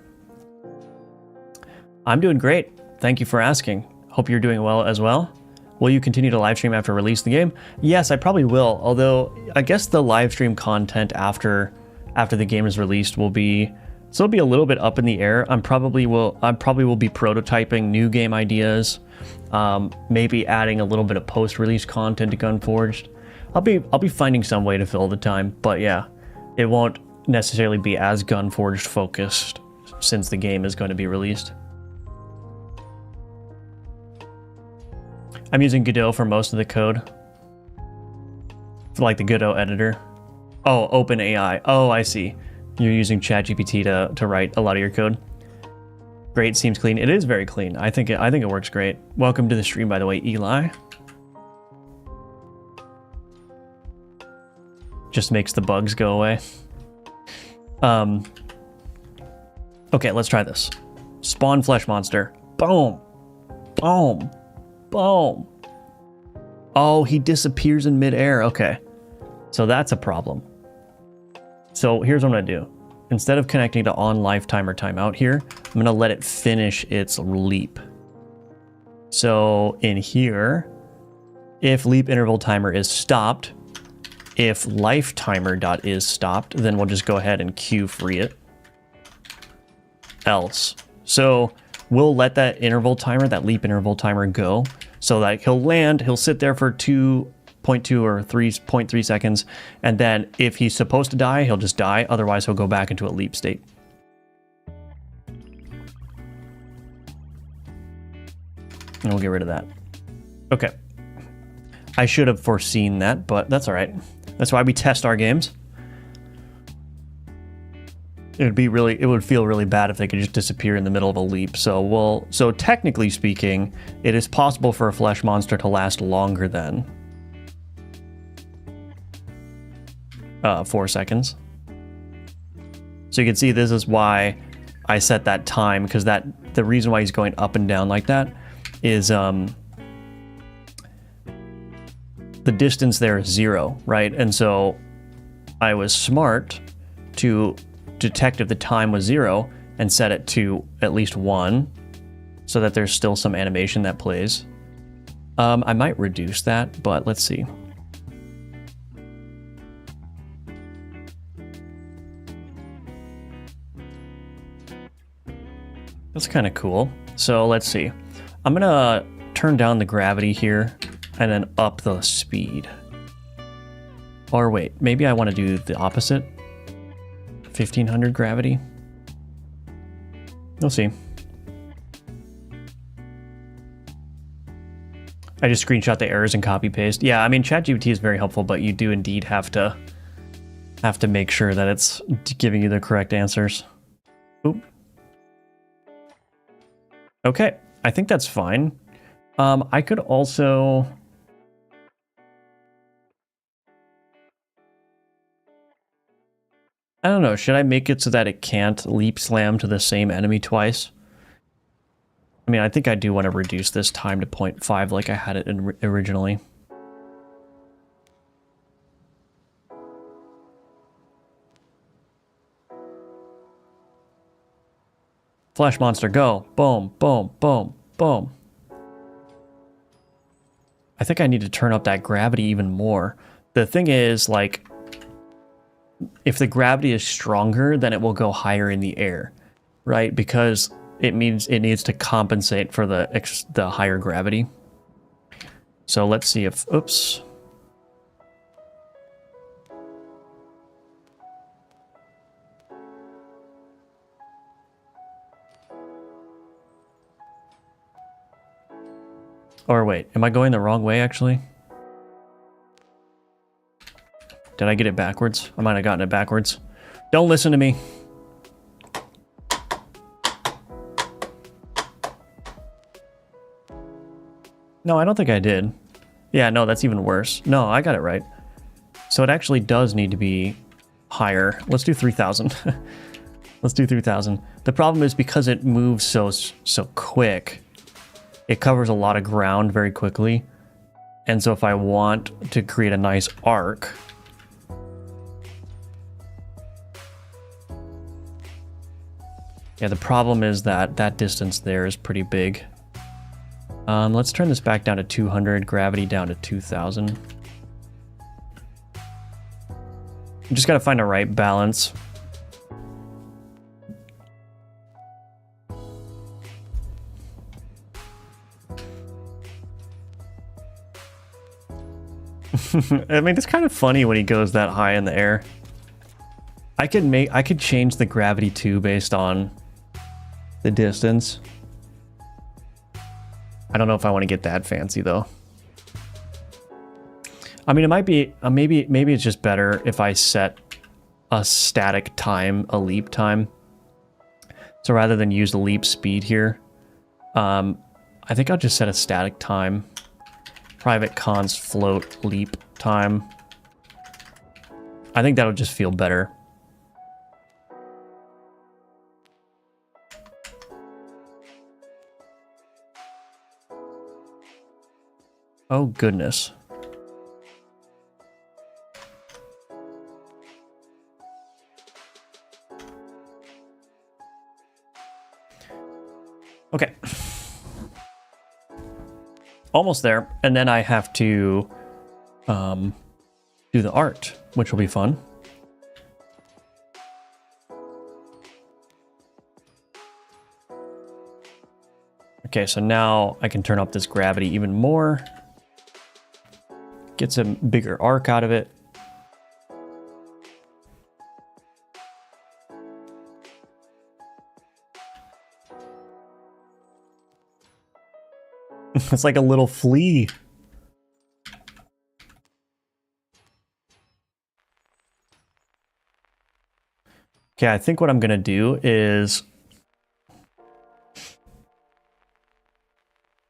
I'm doing great. Thank you for asking. Hope you're doing well as well. Will you continue to live stream after release the game? Yes, I probably will. Although I guess the live stream content after the game is released will be, so it'll be a little bit up in the air. I probably will be prototyping new game ideas, maybe adding a little bit of post-release content to Gunforged. I'll be finding some way to fill the time, but yeah, it won't necessarily be as Gunforged focused since the game is going to be released. I'm using Godot for most of the code. For like the Godot editor. Oh, OpenAI. Oh, I see. You're using ChatGPT to write a lot of your code. Great, seems clean. It is very clean. I think it works great. Welcome to the stream, by the way, Eli. Just makes the bugs go away. Okay, let's try this. Spawn flesh monster. Boom. Boom. Boom. Oh, he disappears in midair. Okay. So that's a problem. So here's what I'm gonna do. Instead of connecting to on lifetime or timeout here, I'm gonna let it finish its leap. So in here, if leap interval timer is stopped, if life timer dot is stopped, then we'll just go ahead and queue free it. Else. So we'll let that interval timer, that leap interval timer go, so that he'll land, he'll sit there for 2.2 or 3.3 seconds, and then if he's supposed to die, he'll just die, otherwise he'll go back into a leap state. And we'll get rid of that. Okay. I should have foreseen that, but that's all right. That's why we test our games. It would feel really bad if they could just disappear in the middle of a leap. So technically speaking, it is possible for a flesh monster to last longer than 4 seconds. So you can see this is why I set that time, because the reason why he's going up and down like that is the distance there is 0, right? And so I was smart to detect if the time was 0 and set it to at least 1 so that there's still some animation that plays. I might reduce that, but let's see. That's kind of cool. So let's see. I'm gonna turn down the gravity here and then up the speed. Or wait, maybe I want to do the opposite. 1500 gravity. We'll see. I just screenshot the errors and copy paste. Yeah, I mean ChatGPT is very helpful, but you do indeed have to make sure that it's giving you the correct answers. Oop. Okay, I think that's fine. I could also... I don't know, should I make it so that it can't leap slam to the same enemy twice? I mean, I think I do want to reduce this time to 0.5 like I had it originally. Flash monster, go. Boom, boom, boom, boom. I think I need to turn up that gravity even more. The thing is, like, if the gravity is stronger, then it will go higher in the air, right? Because it means it needs to compensate for the higher gravity. So let's see if, oops. Or wait, am I going the wrong way actually? Did I get it backwards? I might have gotten it backwards. Don't listen to me. No, I don't think I did. Yeah, no, that's even worse. No, I got it right. So it actually does need to be higher. Let's do 3000. Let's do 3000. The problem is because it moves so quick, it covers a lot of ground very quickly. And so if I want to create a nice arc, yeah, the problem is that that distance there is pretty big. Let's turn this back down to 200, gravity down to 2000. You just gotta find a right balance. I mean, it's kind of funny when he goes that high in the air. I could change the gravity too based on the distance. I don't know if I want to get that fancy though. I mean, it might be maybe it's just better if I set a static time, a leap time. So rather than use the leap speed here, I think I'll just set a static time. Private const float leap time. I think that'll just feel better. Oh goodness. Okay. Almost there. And then I have to do the art, which will be fun. Okay, so now I can turn up this gravity even more. Get some bigger arc out of it. It's like a little flea. Okay, I think what I'm gonna do is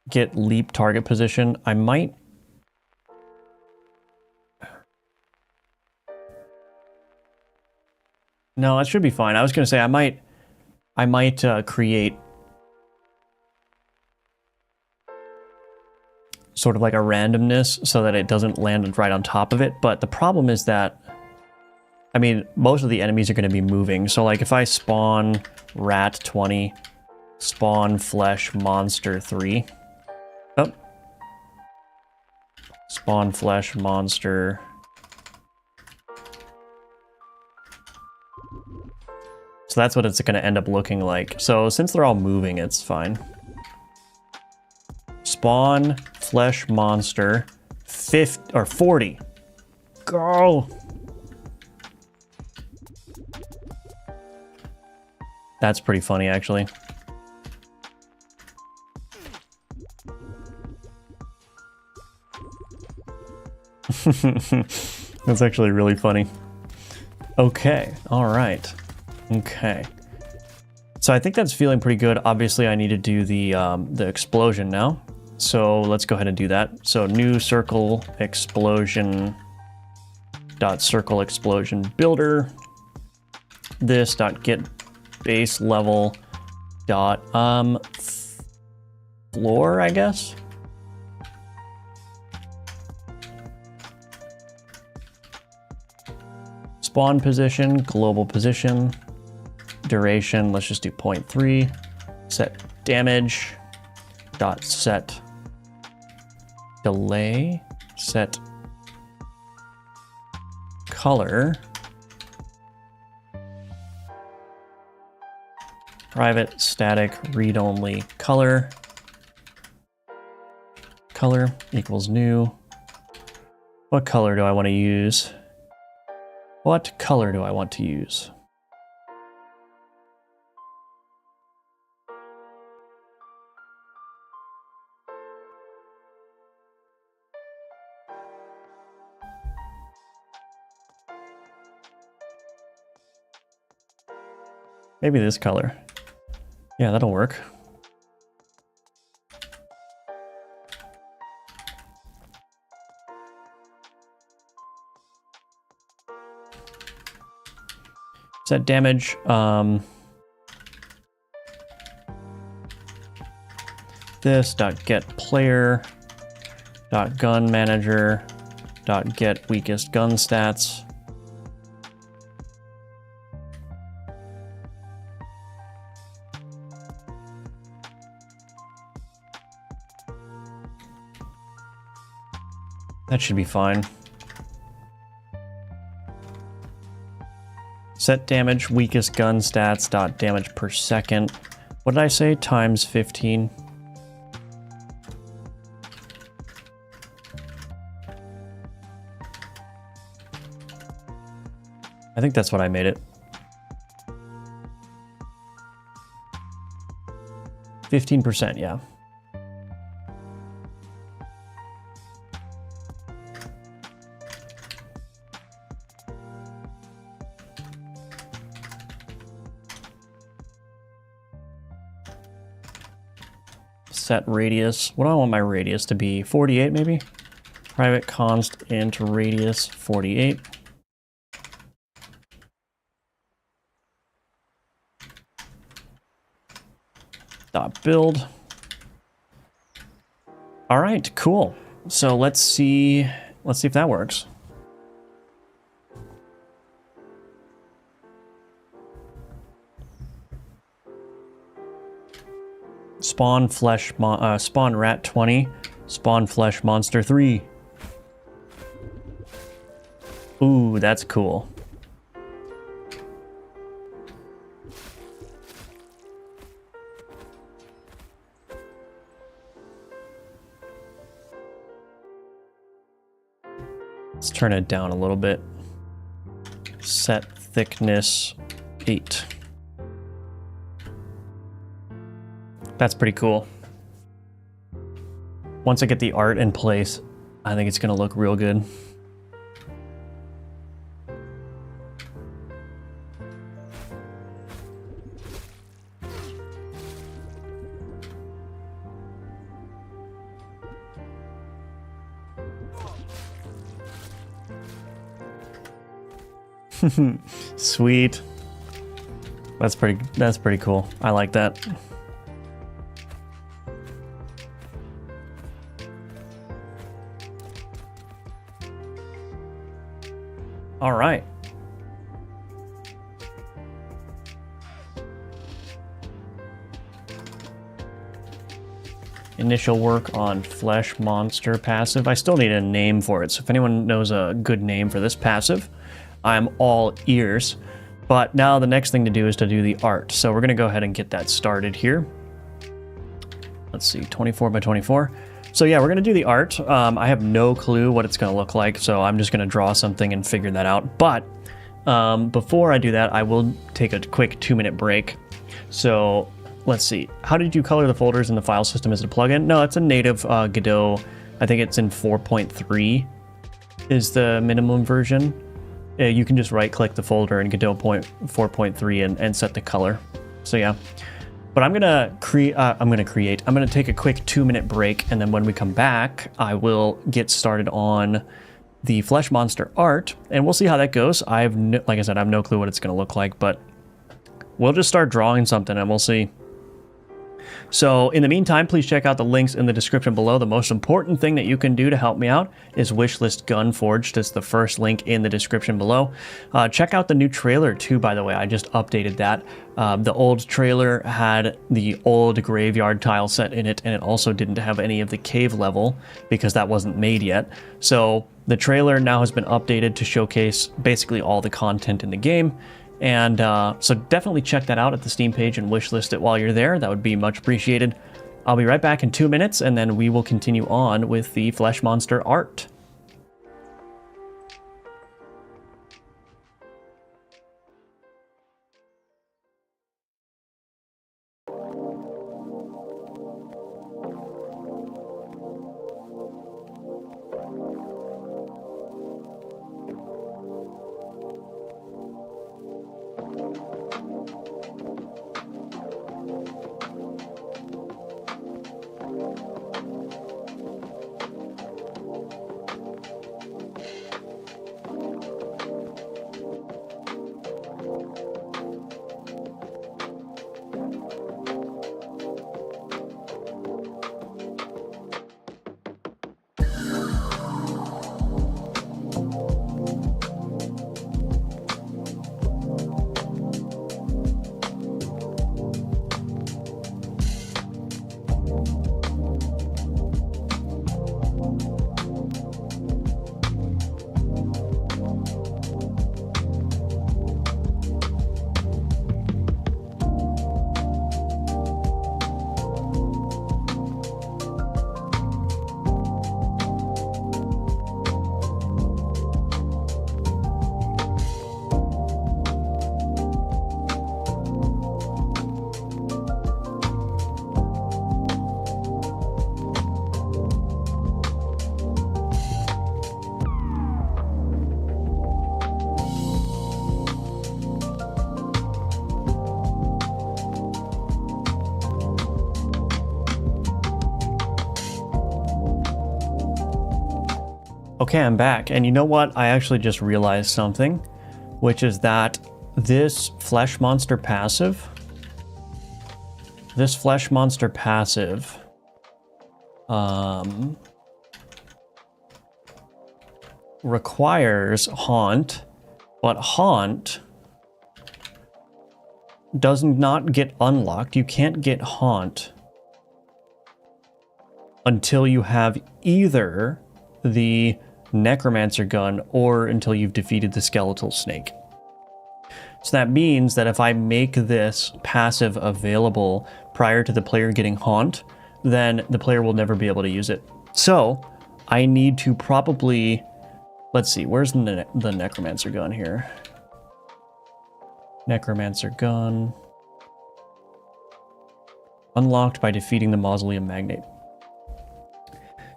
get leap target position. I might... No, that should be fine. I was gonna say I might create sort of like a randomness so that it doesn't land right on top of it. But the problem is that, I mean, most of the enemies are going to be moving. So like if I spawn rat 20, spawn flesh monster 3. Oh. Spawn flesh monster. So that's what it's going to end up looking like. So since they're all moving, it's fine. Spawn flesh monster 50 or 40. Go. That's pretty funny, actually. That's actually really funny. Okay, all right. Okay. So I think that's feeling pretty good. Obviously, I need to do the explosion now. So let's go ahead and do that. So new circle explosion dot circle explosion builder. This dot get base level dot floor, I guess. Spawn position, global position, duration, let's just do 0.3. Set damage dot set delay, set color, private static read only color, color equals new. What color do I want to use? What color do I want to use? Maybe this color. Yeah, that'll work. Set damage. This dot get player dot gun manager dot get weakest gun stats. That should be fine. Set damage, weakest gun stats, dot damage per second. What did I say? Times 15. I think that's what I made it. 15%, yeah. set radius. What do I want my radius to be? 48 maybe? Private const int radius 48. Dot build. All right, cool. So let's see if that works. Spawn rat 20, spawn flesh monster 3. Ooh, that's cool. Let's turn it down a little bit. Set thickness 8. That's pretty cool. Once I get the art in place, I think it's gonna look real good. Sweet. That's pretty cool. I like that. All right. Initial work on Flesh Monster passive. I still need a name for it, so if anyone knows a good name for this passive, I'm all ears. But now the next thing to do is to do the art. So we're gonna go ahead and get that started here. Let's see, 24 by 24. So yeah, we're gonna do the art. I have no clue what it's gonna look like, so I'm just gonna draw something and figure that out. But before I do that, I will take a quick 2-minute break. So let's see, how did you color the folders in the file system? Is it a plugin? No, it's a native Godot. I think it's in 4.3 is the minimum version. You can just right click the folder in Godot 4.3 and set the color. So yeah. But I'm gonna take a quick 2-minute break, and then when we come back, I will get started on the Flesh Monster art, and we'll see how that goes. Like I said, I have no clue what it's gonna look like, but we'll just start drawing something and we'll see. So in the meantime, please check out the links in the description below. The most important thing that you can do to help me out is wishlist Gunforged. It's the first link in the description below. Check out the new trailer too, by the way. I just updated that. The old trailer had the old graveyard tile set in it, and it also didn't have any of the cave level because that wasn't made yet. So the trailer now has been updated to showcase basically all the content in the game. And so definitely check that out at the Steam page and wishlist it while you're there. That would be much appreciated. I'll be right back in 2 minutes, and then we will continue on with the Flesh Monster art. Okay, I'm back. And you know what? I actually just realized something, which is that this flesh monster passive, requires haunt, but haunt does not get unlocked. You can't get haunt until you have either the necromancer gun or until you've defeated the skeletal snake. So that means that if I make this passive available prior to the player getting haunt, then the player will never be able to use it. So I need to probably, let's see, where's the necromancer gun here? Necromancer gun. Unlocked by defeating the mausoleum magnate.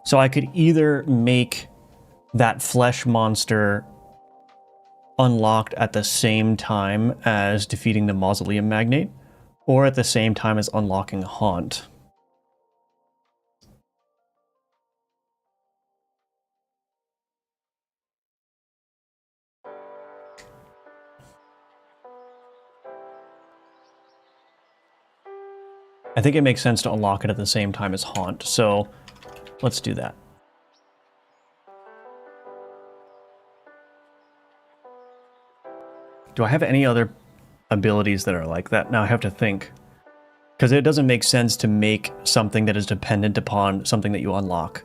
So I could either make that flesh monster unlocked at the same time as defeating the mausoleum magnate, or at the same time as unlocking haunt. I think it makes sense to unlock it at the same time as haunt, so let's do that. Do I have any other abilities that are like that? Now I have to think. Because it doesn't make sense to make something that is dependent upon something that you unlock.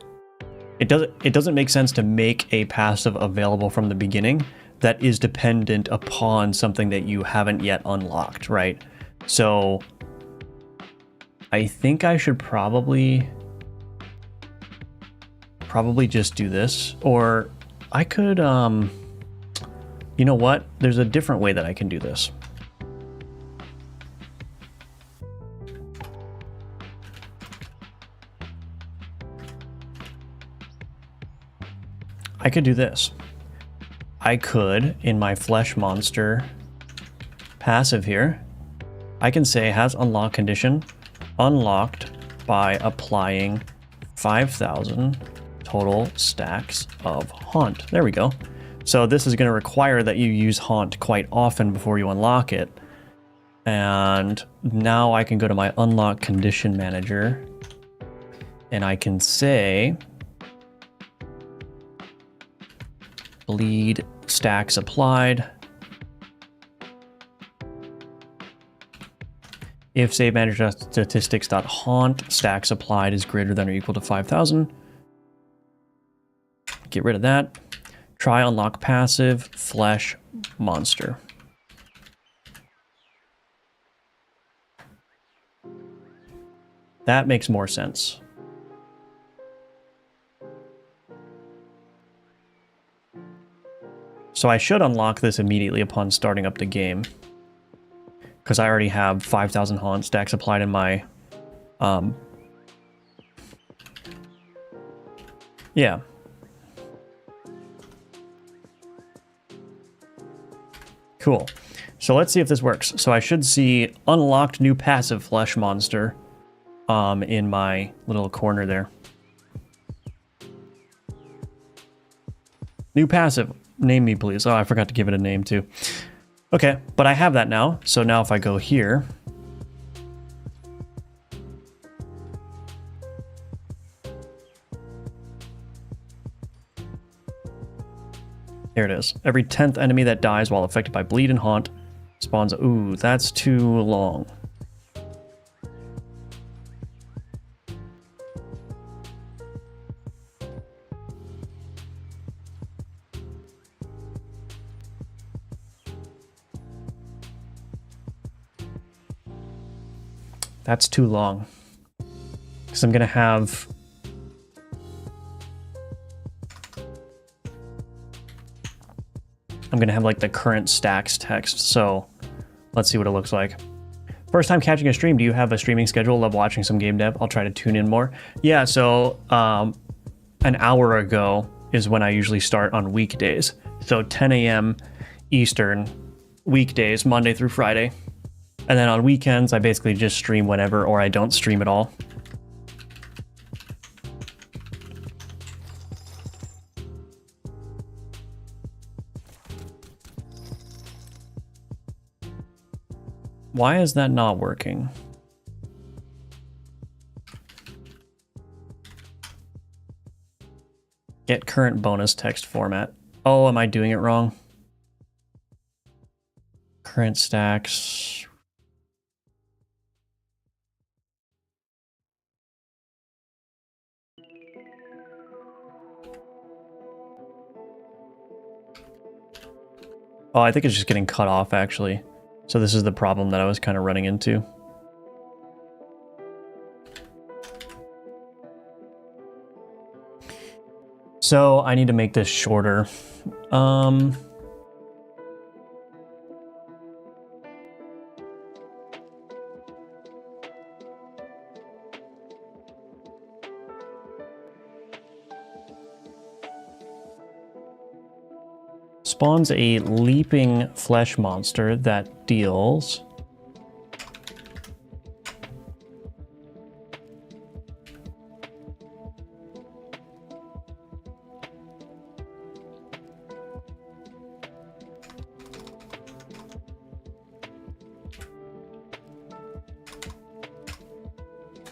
It doesn't make sense to make a passive available from the beginning that is dependent upon something that you haven't yet unlocked, right? So I think I should probably just do this, or I could, you know what? There's a different way that I can do this. I could do this. I could, in my flesh monster passive here, I can say has unlock condition unlocked by applying 5,000 total stacks of haunt. There we go. So this is going to require that you use haunt quite often before you unlock it. And now I can go to my unlock condition manager and I can say bleed stacks applied. If save manager statistics.haunt stacks applied is greater than or equal to 5,000. Get rid of that. Try unlock passive flesh monster. That makes more sense. So I should unlock this immediately upon starting up the game, because I already have 5,000 haunt stacks applied in my, yeah. Cool. So let's see if this works. So I should see unlocked new passive flesh monster in my little corner there. New passive. Name me, please. Oh, I forgot to give it a name too. Okay, but I have that now. So now if I go here, there it is. Every 10th enemy that dies while affected by bleed and haunt spawns. Ooh, that's too long. That's too long. Because I'm going to have... like the current stacks text. So let's see what it looks like. First time catching a stream. Do you have a streaming schedule? Love watching some game dev. I'll try to tune in more. Yeah, so an hour ago is when I usually start on weekdays. So 10 a.m. Eastern, weekdays, Monday through Friday. And then on weekends, I basically just stream whenever, or I don't stream at all. Why is that not working? Get current bonus text format. Oh, am I doing it wrong? Current stacks. Oh, I think it's just getting cut off, actually. So this is the problem that I was kind of running into. So I need to make this shorter. Spawns a leaping flesh monster that deals...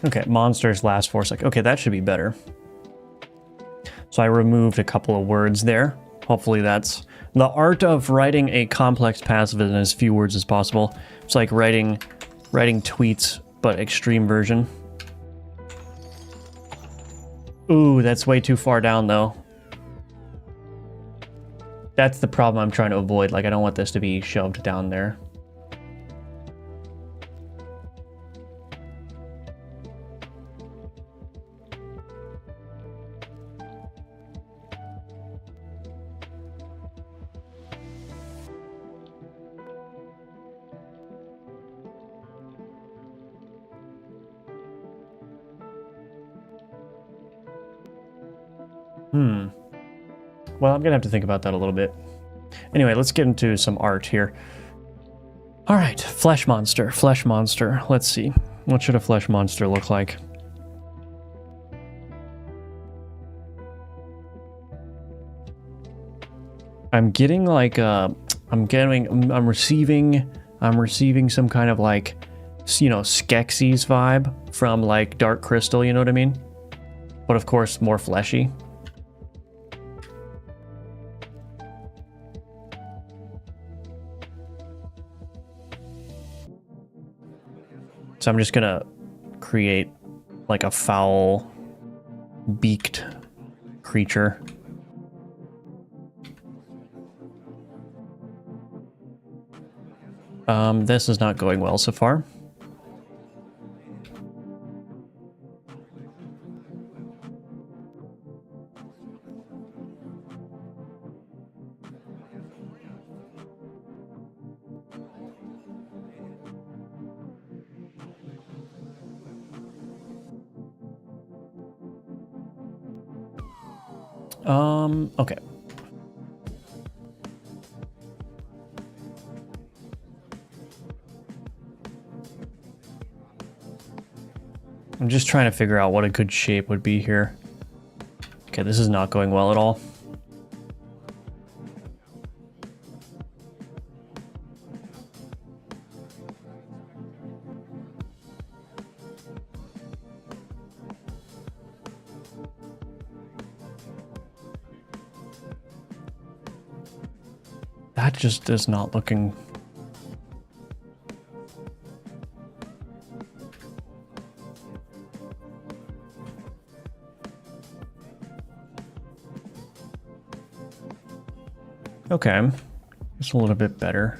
Okay, monsters last 4 seconds. Okay, that should be better. So I removed a couple of words there. Hopefully that's... The art of writing a complex passive in as few words as possible. It's like writing tweets, but extreme version. Ooh, that's way too far down, though. That's the problem I'm trying to avoid. Like, I don't want this to be shoved down there. Well, I'm gonna have to think about that a little bit. Anyway, let's get into some art here. All right, flesh monster, flesh monster. Let's see. What should a flesh monster look like? I'm getting like I'm receiving some kind of like, you know, Skeksis vibe from like Dark Crystal, you know what I mean? But of course, more fleshy. So I'm just gonna create like a foul, beaked creature. This is not going well so far. Okay. I'm just trying to figure out what a good shape would be here. Okay, this is not going well at all. That just is not looking... Okay, it's a little bit better.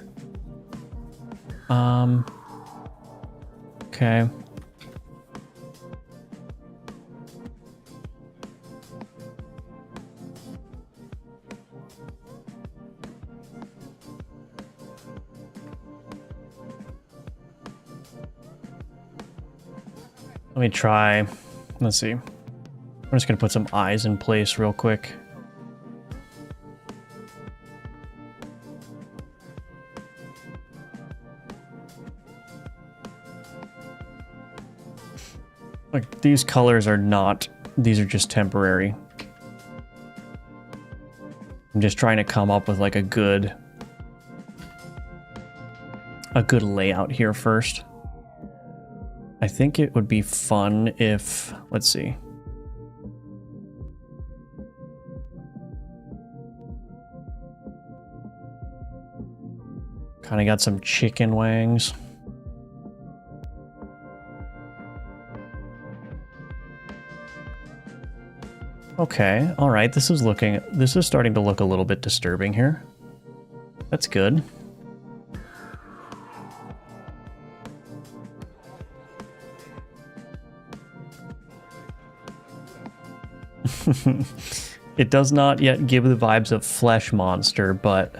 Okay. Let me try, let's see. I'm just gonna put some eyes in place real quick. Like, these colors are not, these are just temporary. I'm just trying to come up with like a good a good layout here first. I think it would be fun if, let's see. Kind of got some chicken wangs. Okay, all right, this is starting to look a little bit disturbing here. That's good. It does not yet give the vibes of flesh monster, but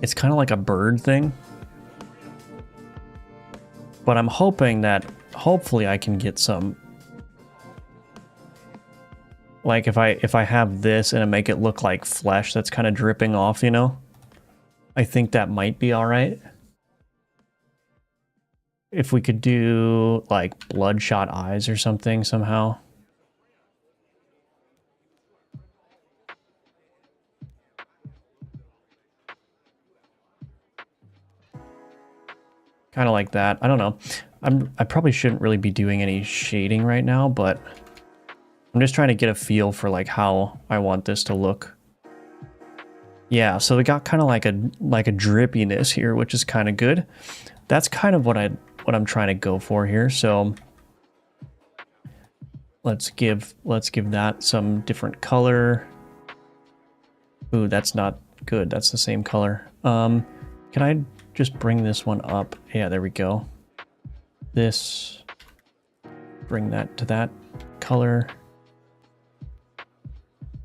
it's kind of like a bird thing. But I'm hoping that hopefully I can get some, like if I have this and I make it look like flesh that's kind of dripping off, you know? I think that might be all right. If we could do like bloodshot eyes or something somehow. Kind of like that. I don't know. I probably shouldn't really be doing any shading right now, but I'm just trying to get a feel for like how I want this to look. Yeah, so we got kind of like a drippiness here, which is kind of good. That's kind of what I'm trying to go for here. So let's give that some different color. Ooh, that's not good. That's the same color. Can I just bring this one up? Yeah, there we go. This, bring that to that color.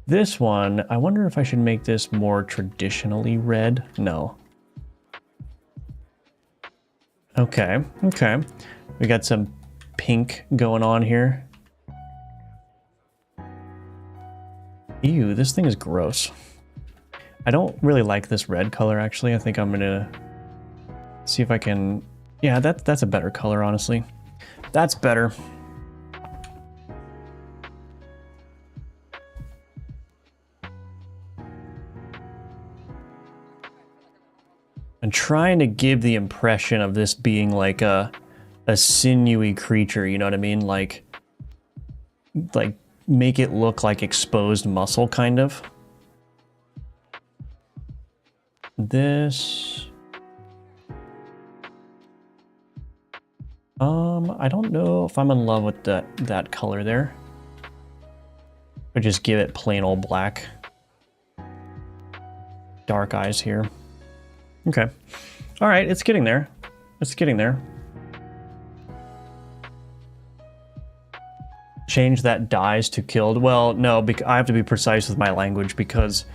This one, I wonder if I should make this more traditionally red. No. Okay, okay. We got some pink going on here. Ew, this thing is gross. I don't really like this red color, actually. I think I'm gonna see if I can... Yeah, that's a better color, honestly. That's better. I'm trying to give the impression of this being like a sinewy creature, you know what I mean? Like make it look like exposed muscle, kind of. This... I don't know if I'm in love with that color there. Or just give it plain old black. Dark eyes here. Okay. All right, it's getting there. It's getting there. Change that dies to killed. Well, no, I have to be precise with my language because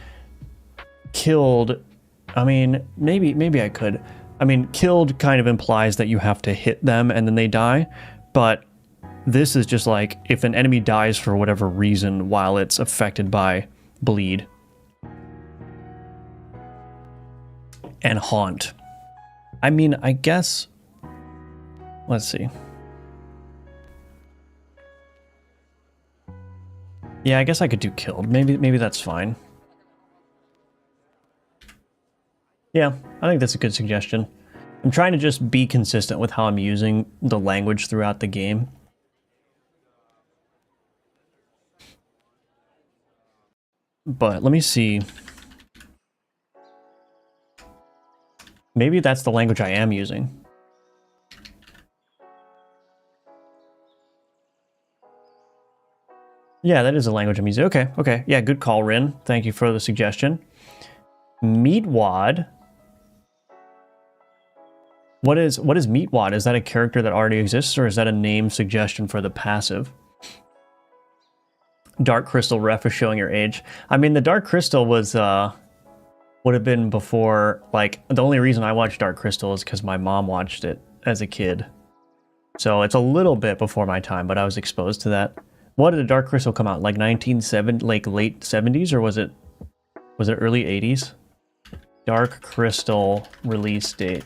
killed, I mean, maybe I could. I mean, killed kind of implies that you have to hit them and then they die, but this is just like if an enemy dies for whatever reason while it's affected by bleed. And haunt. I mean, I guess... Let's see. Yeah, I guess I could do killed. Maybe that's fine. Yeah, I think that's a good suggestion. I'm trying to just be consistent with how I'm using the language throughout the game. But let me see. Maybe that's the language I am using. Yeah, that is the language I'm using. Okay, okay. Yeah, good call, Rin. Thank you for the suggestion. Meatwad. What is Meatwad? Is that a character that already exists, or is that a name suggestion for the passive? Dark Crystal ref is showing your age. I mean, the Dark Crystal was would have been before, like, the only reason I watched Dark Crystal is because my mom watched it as a kid. So it's a little bit before my time, but I was exposed to that. What did the Dark Crystal come out? Like 1970, like late 70s, or was it early 80s? Dark Crystal release date.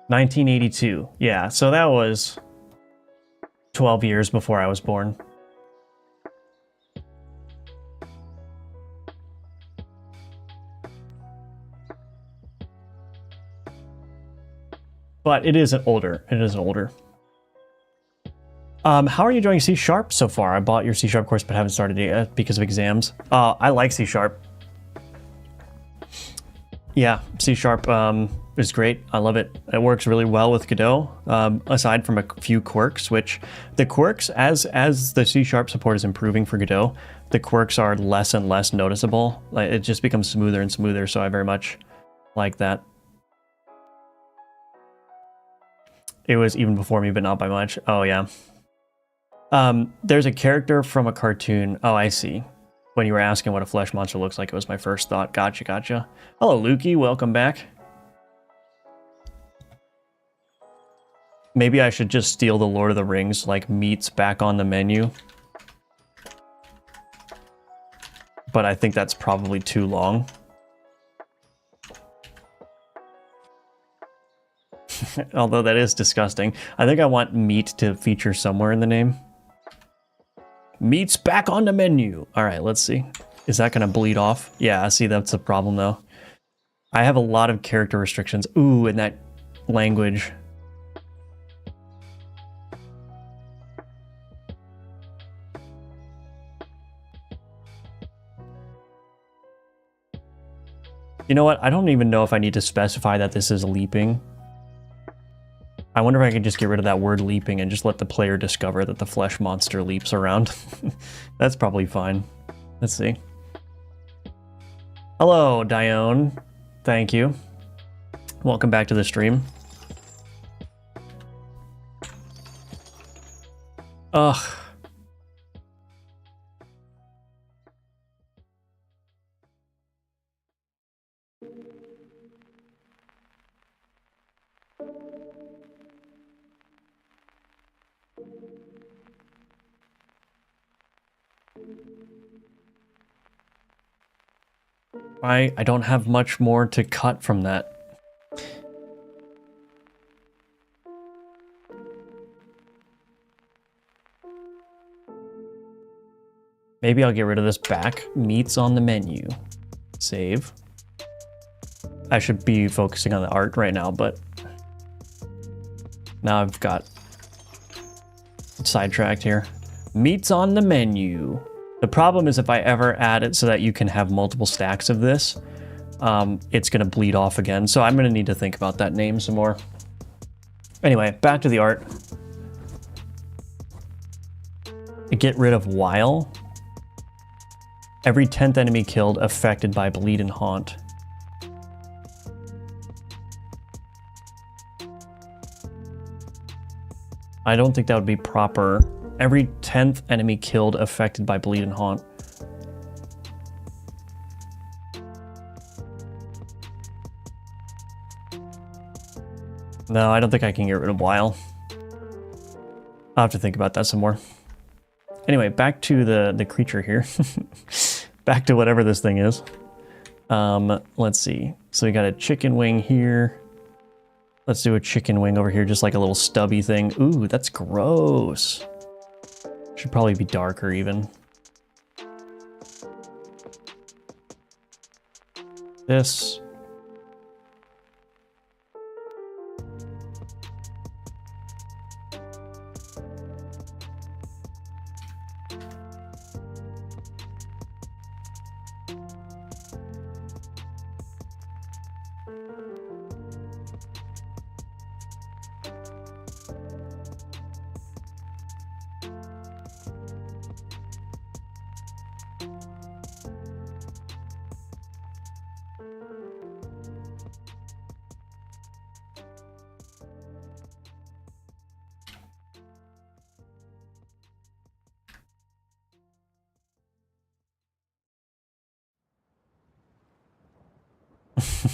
1982. Yeah, so that was 12 years before I was born. But it is older. It is older. How are you enjoying C# so far? I bought your C# course, but haven't started it yet because of exams. I like C#. Yeah, C# is great. I love it. It works really well with Godot, aside from a few quirks, which the quirks, as the C# support is improving for Godot, the quirks are less and less noticeable. Like, it just becomes smoother and smoother, so I very much like that. It was even before me, but not by much. Oh, yeah. There's a character from a cartoon. Oh, I see. When you were asking what a flesh monster looks like, it was my first thought. Gotcha, gotcha. Hello, Lukey. Welcome back. Maybe I should just steal the Lord of the Rings, like, meats back on the menu. But I think that's probably too long. Although that is disgusting. I think I want meat to feature somewhere in the name. Meat's back on the menu. All right, let's see. Is that going to bleed off? Yeah, I see that's a problem, though. I have a lot of character restrictions. Ooh, in that language. You know what? I don't even know if I need to specify that this is leaping. I wonder if I can just get rid of that word leaping and just let the player discover that the flesh monster leaps around. That's probably fine. Let's see. Hello, Dione. Thank you. Welcome back to the stream. Ugh. I don't have much more to cut from that. Maybe I'll get rid of this back. Meats on the menu. Save. I should be focusing on the art right now, but now I've got sidetracked here. Meats on the menu. The problem is if I ever add it so that you can have multiple stacks of this, it's going to bleed off again. So I'm going to need to think about that name some more. Anyway, back to the art. Get rid of while. Every 10th enemy killed affected by bleed and haunt. I don't think that would be proper. Every 10th enemy killed affected by bleed and haunt. No, I don't think I can get rid of while. I'll have to think about that some more. Anyway, back to the creature here. Back to whatever this thing is. Let's see. So we got a chicken wing here. Let's do a chicken wing over here, just like a little stubby thing. Ooh, that's gross. Should probably be darker even. This.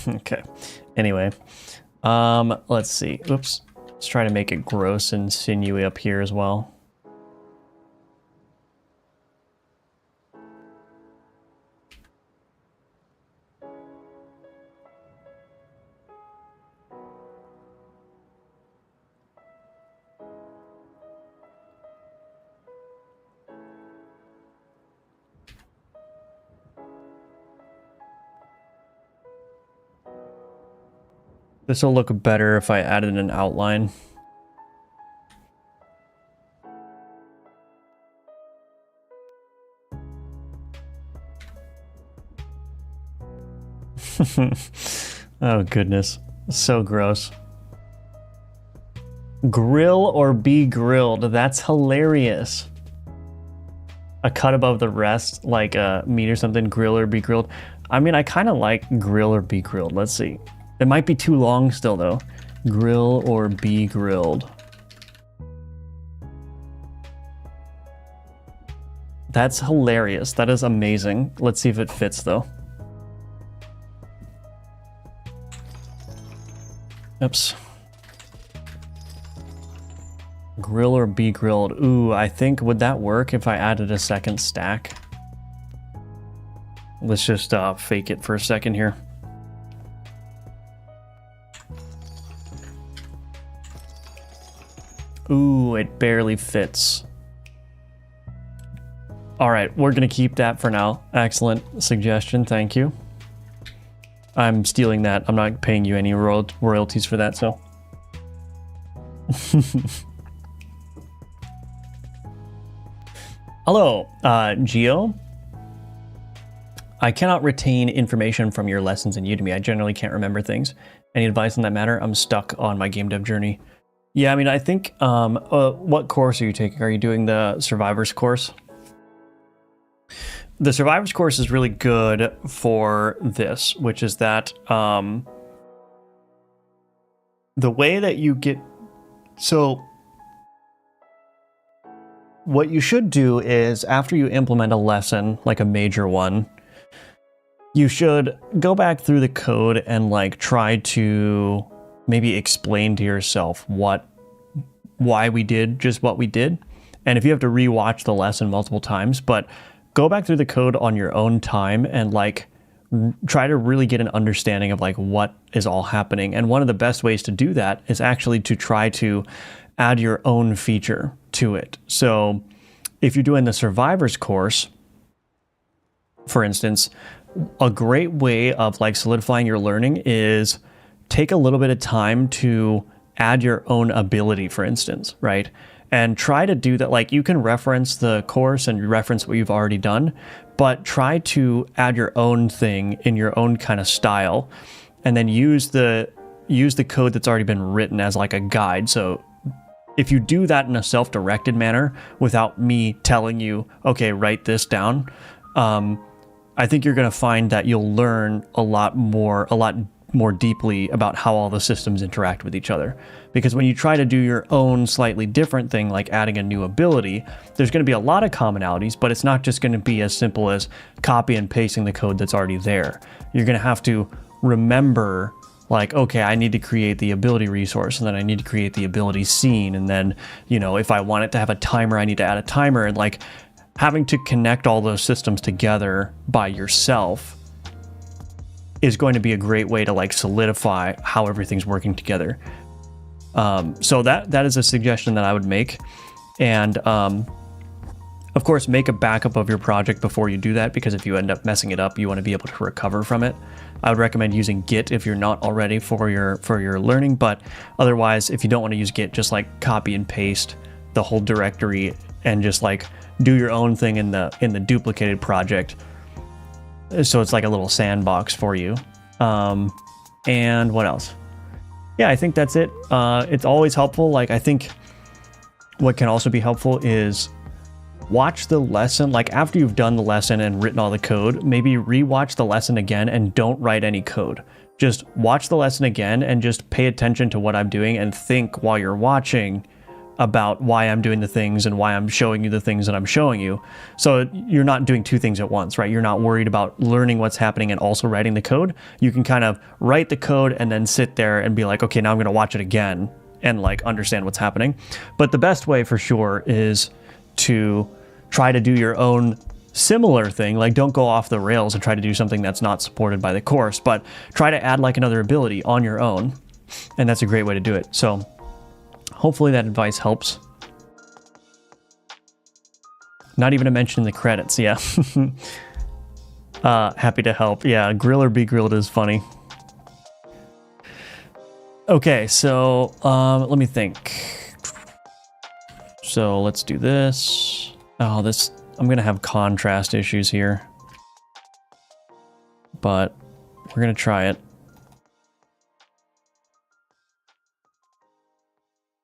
Okay. Anyway, let's see. Oops. Let's try to make it gross and sinewy up here as well. This will look better if I added an outline. Oh goodness, so gross. Grill or be grilled, that's hilarious. A cut above the rest, like meat or something, grill or be grilled. I mean, I kind of like grill or be grilled. Let's see. It might be too long still though. Grill or be grilled. That's hilarious. That is amazing. Let's see if it fits though. Oops. Grill or be grilled. Ooh, I think, would that work if I added a second stack? Let's just fake it for a second here. Ooh, it barely fits. All right, we're gonna keep that for now. Excellent suggestion, thank you. I'm stealing that. I'm not paying you any royalties for that, so. Hello, Geo. I cannot retain information from your lessons in Udemy. I generally can't remember things. Any advice on that matter? I'm stuck on my game dev journey. Yeah, I mean, I think, what course are you taking? Are you doing the Survivors course? The Survivors course is really good for this, which is that the way that you get... So what you should do is after you implement a lesson, like a major one, you should go back through the code and like try to maybe explain to yourself why we did just what we did. And if you have to rewatch the lesson multiple times, but go back through the code on your own time and like try to really get an understanding of like what is all happening. And one of the best ways to do that is actually to try to add your own feature to it. So if you're doing the Survivors course, for instance, a great way of like solidifying your learning is take a little bit of time to add your own ability, for instance, right? And try to do that. Like you can reference the course and reference what you've already done, but try to add your own thing in your own kind of style, and then use the code that's already been written as like a guide. So if you do that in a self-directed manner without me telling you, okay, write this down, I think you're going to find that you'll learn a lot more deeply about how all the systems interact with each other. Because when you try to do your own slightly different thing, like adding a new ability, there's going to be a lot of commonalities, but it's not just going to be as simple as copy and pasting the code that's already there. You're going to have to remember, like, okay, I need to create the ability resource, and then I need to create the ability scene, and then, you know, if I want it to have a timer, I need to add a timer, and like having to connect all those systems together by yourself is going to be a great way to like solidify how everything's working together. So that is a suggestion that I would make. And of course, make a backup of your project before you do that, because if you end up messing it up, you want to be able to recover from it. I would recommend using Git if you're not already for your learning, but otherwise, if you don't want to use Git, just like copy and paste the whole directory and just like do your own thing in the duplicated project. So it's like a little sandbox for you. And what else? Yeah, I think that's it. It's always helpful. Like, I think what can also be helpful is watch the lesson. Like after you've done the lesson and written all the code, maybe rewatch the lesson again and don't write any code. Just watch the lesson again and just pay attention to what I'm doing and think while you're watching about why I'm doing the things and why I'm showing you the things that I'm showing you. So you're not doing two things at once, right? You're not worried about learning what's happening and also writing the code. You can kind of write the code and then sit there and be like, okay, now I'm going to watch it again and like understand what's happening. But the best way for sure is to try to do your own similar thing. Like don't go off the rails and try to do something that's not supported by the course, but try to add like another ability on your own. And that's a great way to do it. So hopefully that advice helps. Not even a mention in the credits, yeah. Happy to help. Yeah, grill or be grilled is funny. Okay, so let me think. So let's do this. Oh, this, I'm gonna have contrast issues here, but we're gonna try it.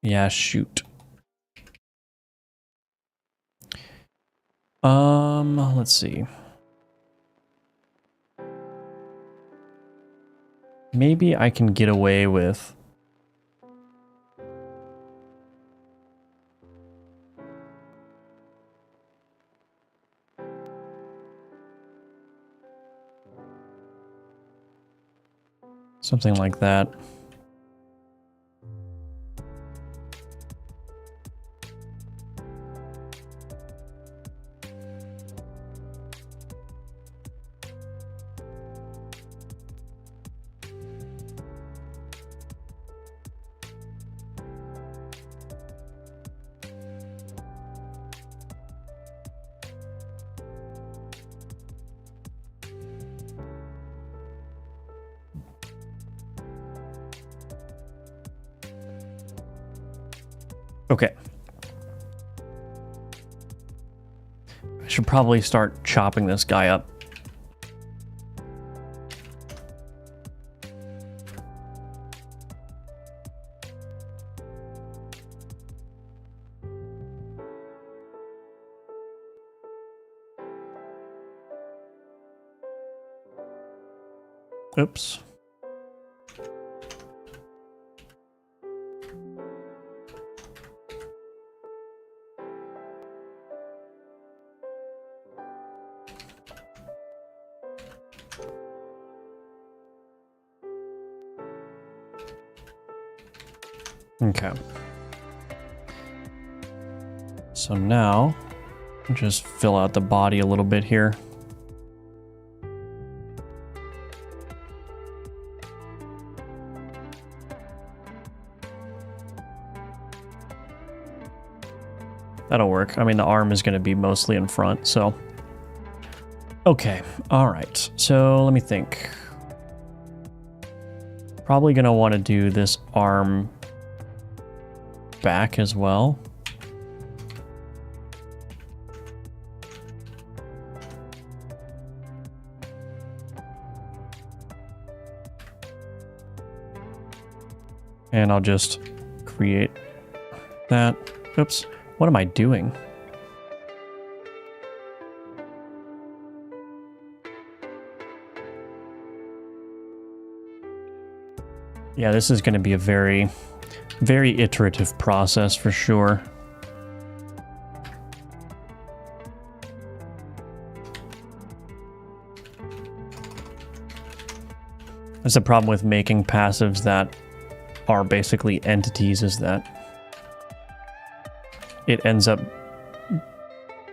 Yeah, shoot. Let's see. Maybe I can get away with something like that. Okay. I should probably start chopping this guy up. Oops. Okay. So now, just fill out the body a little bit here. That'll work. I mean, the arm is going to be mostly in front, so. Okay, all right. So let me think. Probably going to want to do this arm back as well. And I'll just create that. Oops. What am I doing? Yeah, this is going to be a very, very iterative process for sure. That's the problem with making passives that are basically entities, is that it ends up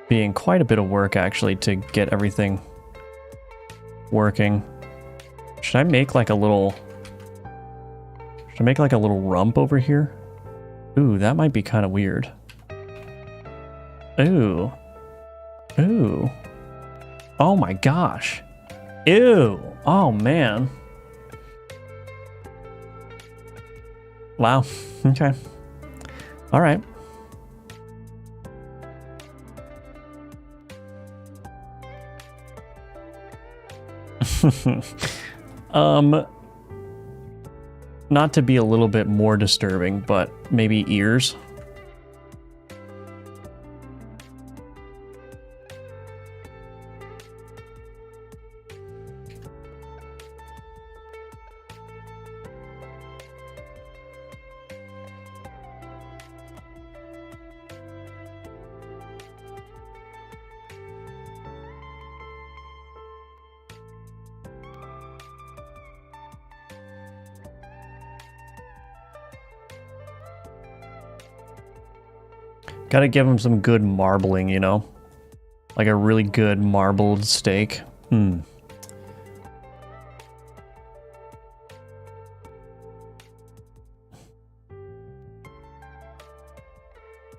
being quite a bit of work actually to get everything working. Should I make like a little rump over here? Ooh, that might be kind of weird. Ooh. Ooh. Oh my gosh. Ew. Oh man. Wow. Okay. All right. Not to be a little bit more disturbing, but maybe ears. Gotta give him some good marbling, you know? Like a really good marbled steak. Hmm.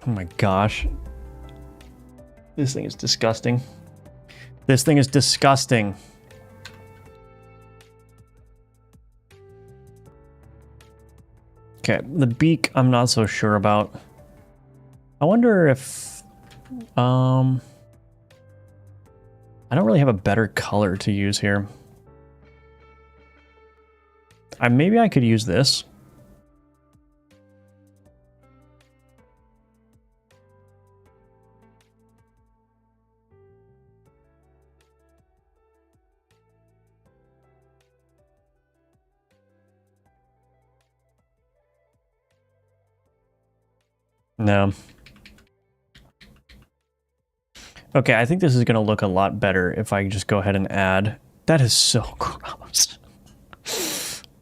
Oh my gosh. This thing is disgusting. This thing is disgusting. Okay, the beak I'm not so sure about. I wonder if I don't really have a better color to use here. Maybe I could use this. No. Okay, I think this is going to look a lot better if I just go ahead and add. That is so gross.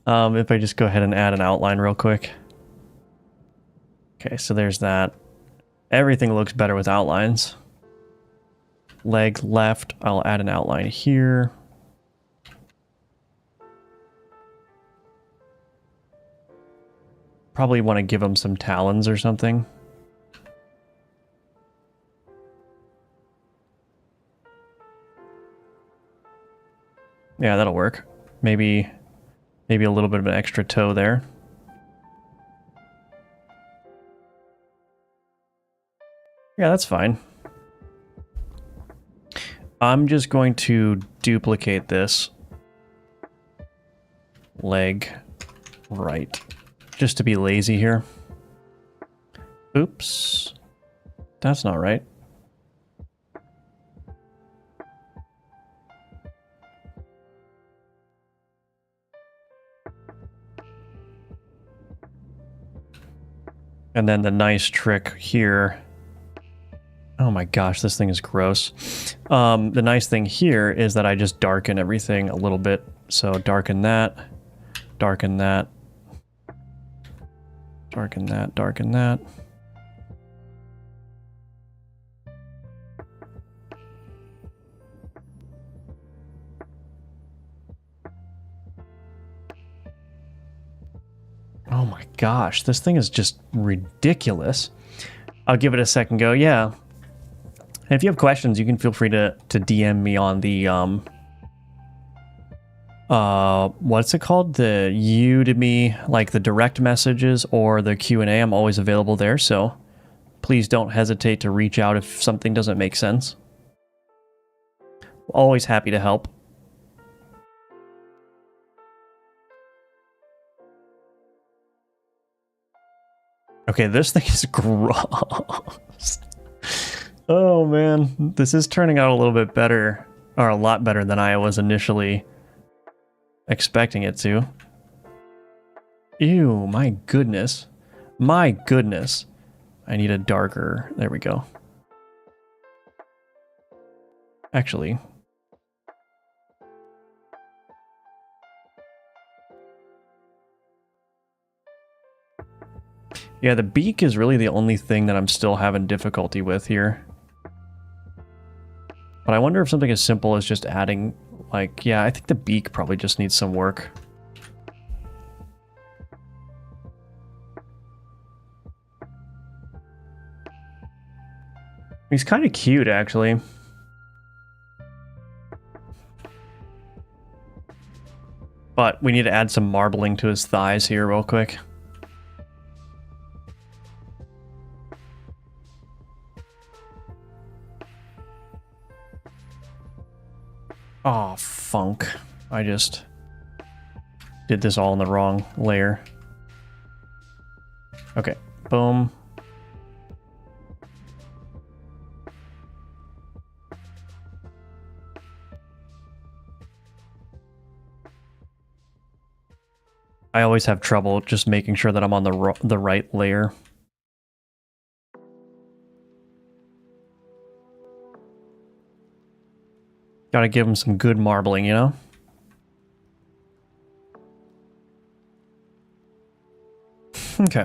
If I just go ahead and add an outline real quick. Okay, so there's that. Everything looks better with outlines. Leg left, I'll add an outline here. Probably want to give him some talons or something. Yeah, that'll work. Maybe a little bit of an extra toe there. Yeah, that's fine. I'm just going to duplicate this leg right, just to be lazy here. Oops, that's not right. And then the nice trick here. Oh my gosh, this thing is gross. The nice thing here is that I just darken everything a little bit. So darken that, darken that, darken that, darken that. Oh my gosh, this thing is just ridiculous. I'll give it a second go. Yeah. And if you have questions, you can feel free to DM me on the what's it called? The Udemy, like the direct messages or the Q&A. I'm always available there, so please don't hesitate to reach out if something doesn't make sense. Always happy to help. Okay, this thing is gross. Oh man, this is turning out a little bit better, or a lot better than I was initially expecting it to. Ew, my goodness. My goodness. I need a darker, there we go. Actually. Yeah, the beak is really the only thing that I'm still having difficulty with here. But I wonder if something as simple as just adding, like, yeah, I think the beak probably just needs some work. He's kind of cute, actually. But we need to add some marbling to his thighs here real quick. Oh, funk. I just did this all in the wrong layer. Okay, boom. I always have trouble just making sure that I'm on the right layer. Gotta give him some good marbling, you know? Okay.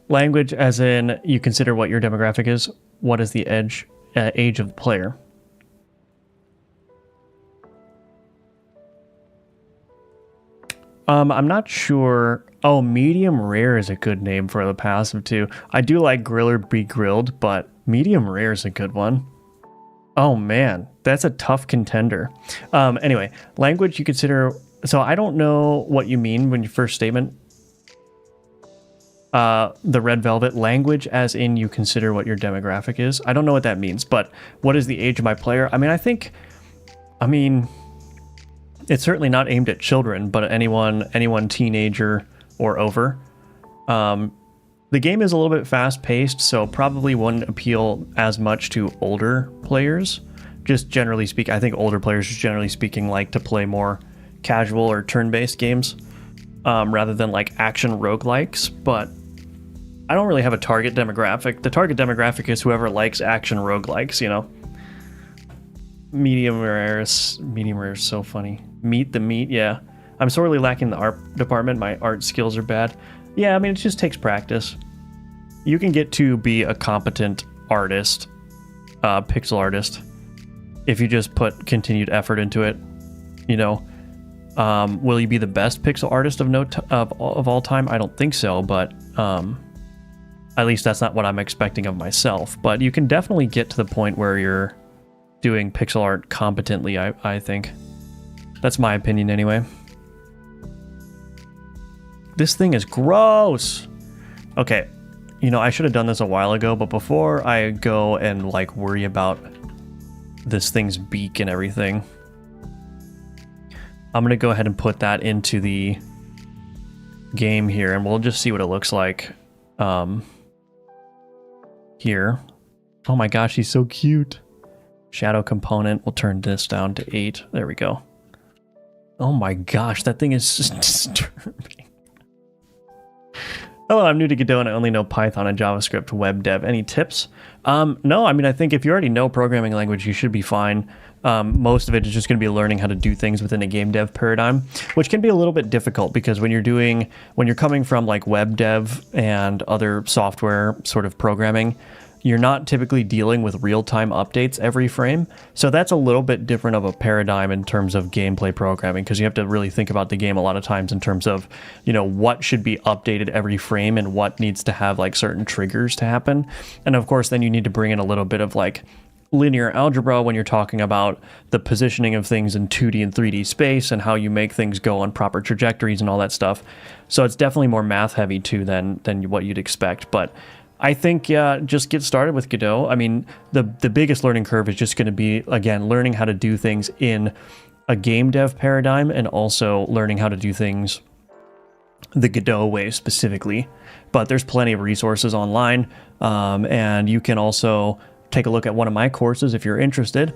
Language as in you consider what your demographic is. What is the age of the player? I'm not sure. Oh, medium rare is a good name for the passive too. I do like grill or be grilled, but medium rare is a good one. Oh man, that's a tough contender. Anyway, language you consider. So I don't know what you mean when your first statement. the red velvet language, as in you consider what your demographic is. I don't know what that means, but what is the age of my player? I mean, it's certainly not aimed at children, but anyone teenager or over. The game is a little bit fast-paced, so probably wouldn't appeal as much to older players. Just generally speaking, I think older players, generally speaking, like to play more casual or turn-based games rather than like action roguelikes, but I don't really have a target demographic. The target demographic is whoever likes action roguelikes, you know. Medium rare is so funny. Meet the meat, yeah. I'm sorely lacking the art department. My art skills are bad. Yeah, I mean, it just takes practice. You can get to be a competent artist, pixel artist, if you just put continued effort into it, you know. Will you be the best pixel artist of all time? I don't think so, but at least that's not what I'm expecting of myself. But you can definitely get to the point where you're doing pixel art competently, I think. That's my opinion anyway. This thing is gross. Okay, you know, I should have done this a while ago, but before I go and like worry about this thing's beak and everything, I'm gonna go ahead and put that into the game here, and we'll just see what it looks like here. Oh my gosh, he's so cute. Shadow component, we'll turn this down to 8. There we go. Oh my gosh, that thing is just disturbing. Hello, I'm new to Godot and I only know Python and JavaScript web dev. Any tips? No, I mean, I think if you already know programming language, you should be fine. Most of it is just going to be learning how to do things within a game dev paradigm, which can be a little bit difficult because when you're coming from like web dev and other software sort of programming, you're not typically dealing with real-time updates every frame. So that's a little bit different of a paradigm in terms of gameplay programming, because you have to really think about the game a lot of times in terms of, you know, what should be updated every frame and what needs to have like certain triggers to happen. And of course, then you need to bring in a little bit of like linear algebra when you're talking about the positioning of things in 2D and 3D space and how you make things go on proper trajectories and all that stuff. So it's definitely more math heavy too than what you'd expect. But I think, yeah, just get started with Godot. I mean, the biggest learning curve is just going to be, again, learning how to do things in a game dev paradigm and also learning how to do things the Godot way specifically. But there's plenty of resources online, and you can also take a look at one of my courses if you're interested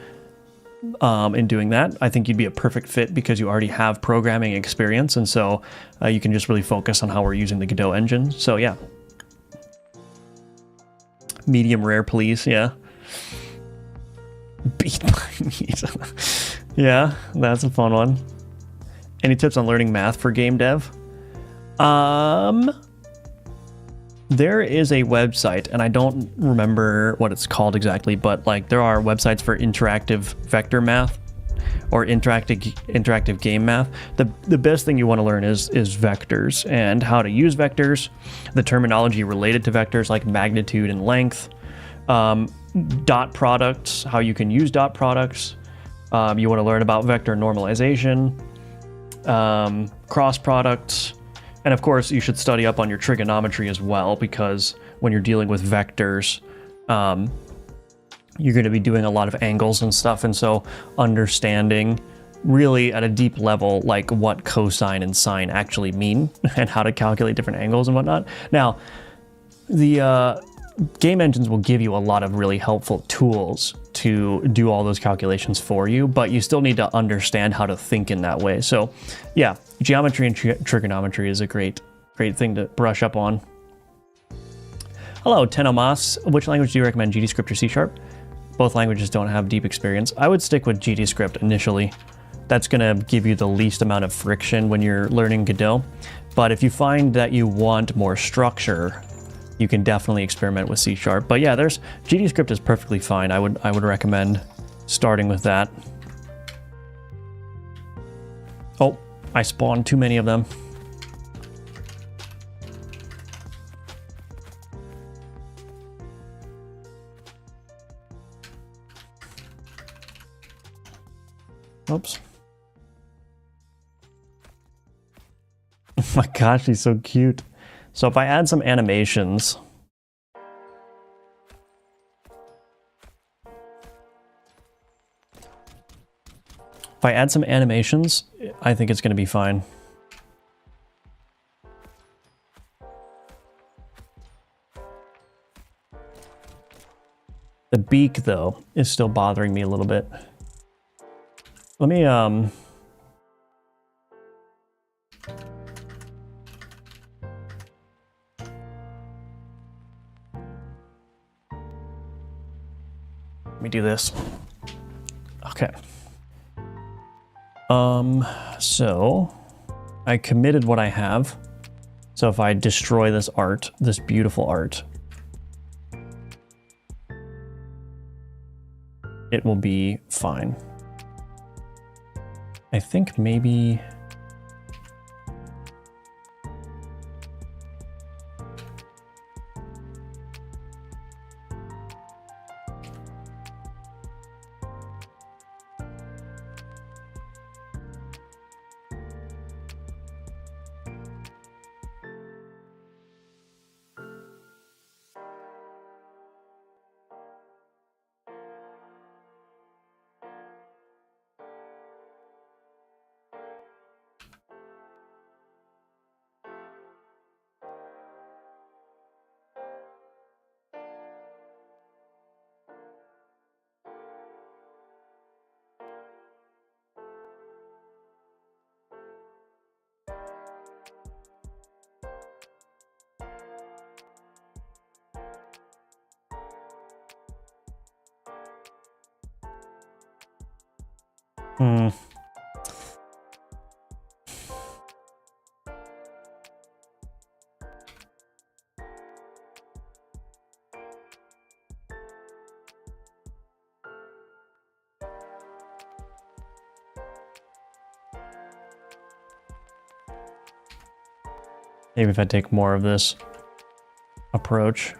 in doing that. I think you'd be a perfect fit because you already have programming experience, and so you can just really focus on how we're using the Godot engine. So, yeah. Medium rare, please. Yeah. Beat by meat. Yeah, that's a fun one. Any tips on learning math for game dev? There is a website, and I don't remember what it's called exactly, but like there are websites for interactive vector math or interactive game math. The best thing you want to learn is vectors and how to use vectors, the terminology related to vectors like magnitude and length, dot products, how you can use dot products. You want to learn about vector normalization, cross products, and of course you should study up on your trigonometry as well, because when you're dealing with vectors, you're going to be doing a lot of angles and stuff, and so understanding really at a deep level like what cosine and sine actually mean and how to calculate different angles and whatnot. Now, the game engines will give you a lot of really helpful tools to do all those calculations for you, but you still need to understand how to think in that way. So yeah, geometry and trigonometry is a great thing to brush up on. Hello, Tenomas. Which language do you recommend, GDScript or C#? Both languages don't have deep experience. I would stick with GDScript initially. That's going to give you the least amount of friction when you're learning Godot. But if you find that you want more structure, you can definitely experiment with C#. But yeah, GDScript is perfectly fine. I would recommend starting with that. Oh, I spawned too many of them. Oops. Oh my gosh, he's so cute. So if I add some animations, I think it's going to be fine. The beak, though, is still bothering me a little bit. Let me, let me do this. Okay. So I committed what I have. So if I destroy this art, this beautiful art, it will be fine. I think maybe... Maybe if I take more of this approach.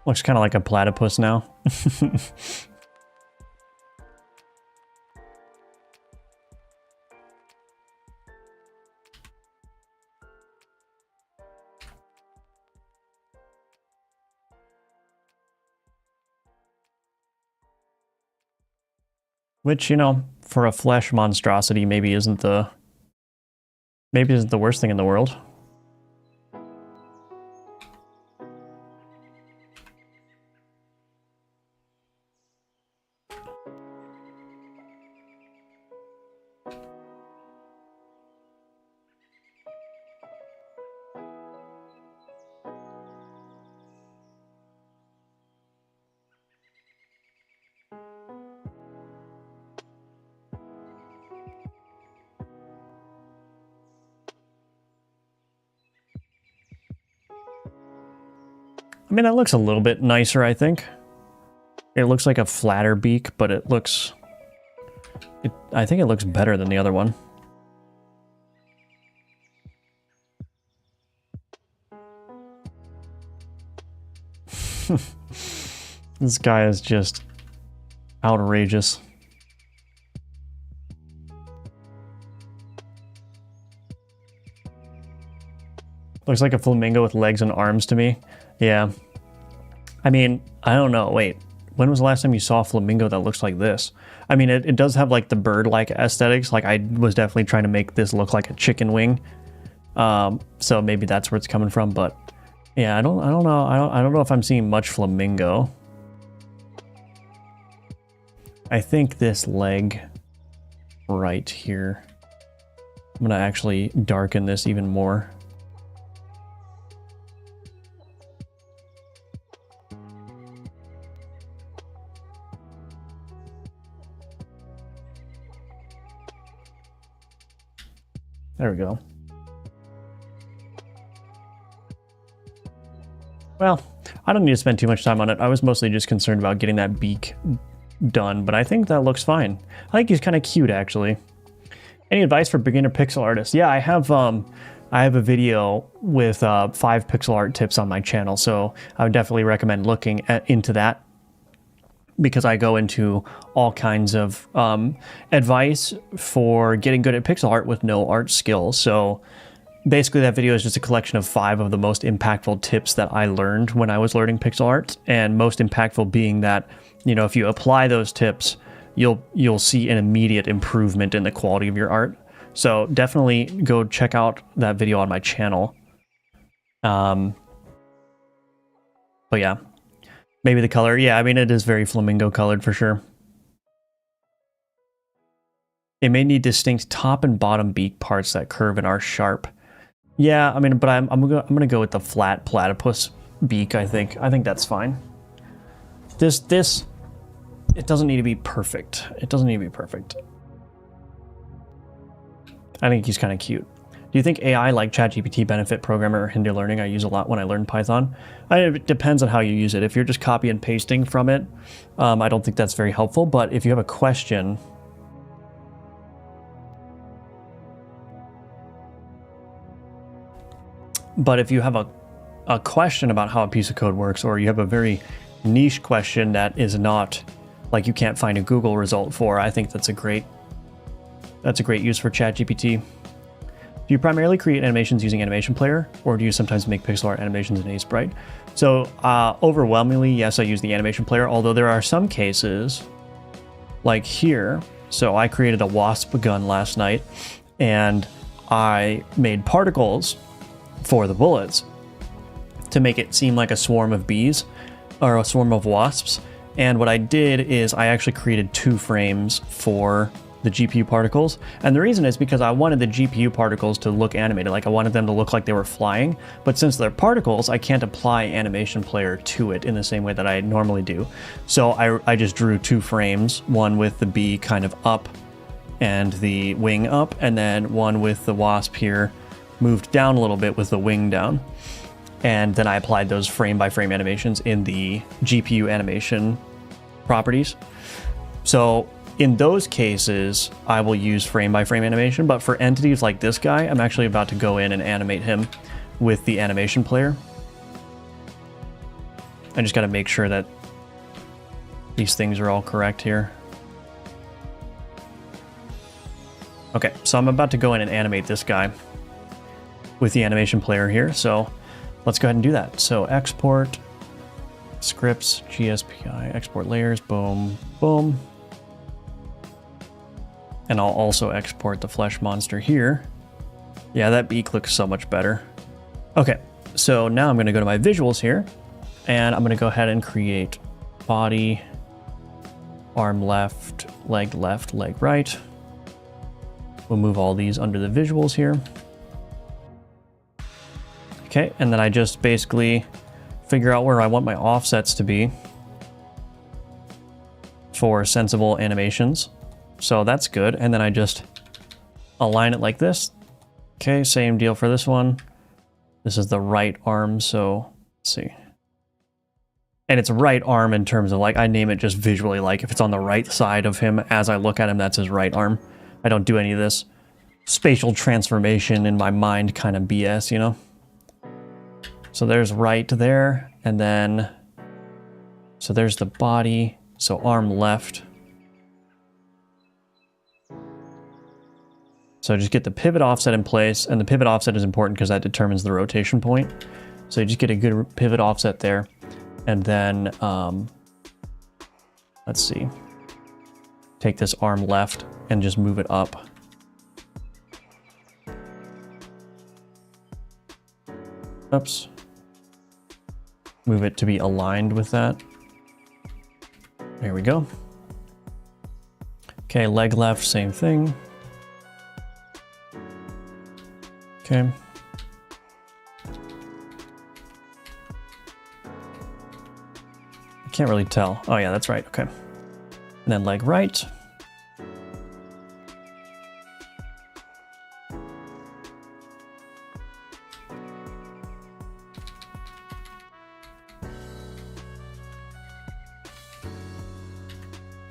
Looks kind of like a platypus now. Which, you know, for a flesh monstrosity maybe isn't the worst thing in the world. I mean, that looks a little bit nicer, I think. It looks like a flatter beak, but it looks... I think it looks better than the other one. This guy is just outrageous. Looks like a flamingo with legs and arms to me. Yeah. I mean, I don't know. Wait, when was the last time you saw a flamingo that looks like this? I mean, it does have like the bird-like aesthetics. Like I was definitely trying to make this look like a chicken wing. So maybe that's where it's coming from. But yeah, I don't know. I don't know if I'm seeing much flamingo. I think this leg right here. I'm gonna actually darken this even more. There we go. Well, I don't need to spend too much time on it. I was mostly just concerned about getting that beak done, but I think that looks fine. I think he's kind of cute, actually. Any advice for beginner pixel artists? Yeah, I have a video with 5 pixel art tips on my channel, so I would definitely recommend looking into that. because I go into all kinds of advice for getting good at pixel art with no art skills. So basically that video is just a collection of 5 of the most impactful tips that I learned when I was learning pixel art, and most impactful being that, you know, if you apply those tips, you'll see an immediate improvement in the quality of your art. So definitely go check out that video on my channel. But yeah, maybe the color. Yeah, I mean, it is very flamingo colored for sure. It may need distinct top and bottom beak parts that curve and are sharp. Yeah, I mean, but I'm gonna go with the flat platypus beak. I think that's fine. This it doesn't need to be perfect. It doesn't need to be perfect. I think he's kind of cute. Do you think AI like ChatGPT benefit programmer or hinder learning? I use a lot when I learn Python. It depends on how you use it. If you're just copy and pasting from it, I don't think that's very helpful. But if you have a question, about how a piece of code works, or you have a very niche question that is not, like, you can't find a Google result for, I think that's a great use for ChatGPT. Do you primarily create animations using Animation Player, or do you sometimes make pixel art animations in Sprite? So overwhelmingly, yes, I use the Animation Player, although there are some cases, like here. So I created a wasp gun last night, and I made particles for the bullets to make it seem like a swarm of bees, or a swarm of wasps. And what I did is I actually created 2 frames for the GPU particles. And the reason is because I wanted the GPU particles to look animated. Like, I wanted them to look like they were flying, but since they're particles, I can't apply Animation Player to it in the same way that I normally do. So I just drew 2 frames, one with the bee kind of up and the wing up, and then one with the wasp here moved down a little bit with the wing down. And then I applied those frame by frame animations in the GPU animation properties. So in those cases, I will use frame by frame animation, but for entities like this guy, I'm actually about to go in and animate him with the Animation Player. I just got to make sure that these things are all correct here. Okay, so I'm about to go in and animate this guy with the Animation Player here, so let's go ahead and do that. So export, scripts, GSPI, export layers, boom, boom. And I'll also export the flesh monster here. Yeah, that beak looks so much better. Okay, so now I'm gonna go to my visuals here, and I'm gonna go ahead and create body, arm left, leg right. We'll move all these under the visuals here. Okay, and then I just basically figure out where I want my offsets to be for sensible animations. So that's good. And then I just align it like this. Okay, same deal for this one. This is the right arm, so let's see. And it's right arm in terms of, like, I name it just visually, like if it's on the right side of him as I look at him, that's his right arm. I don't do any of this spatial transformation in my mind kind of BS, you know? So there's right there, and then, so there's the body, so arm left. So just get the pivot offset in place, and the pivot offset is important because that determines the rotation point. So you just get a good pivot offset there, and then, let's see, take this arm left and just move it up. Oops. Move it to be aligned with that. There we go. Okay, leg left, same thing. Okay. I can't really tell. Oh yeah, that's right, okay. And then leg right.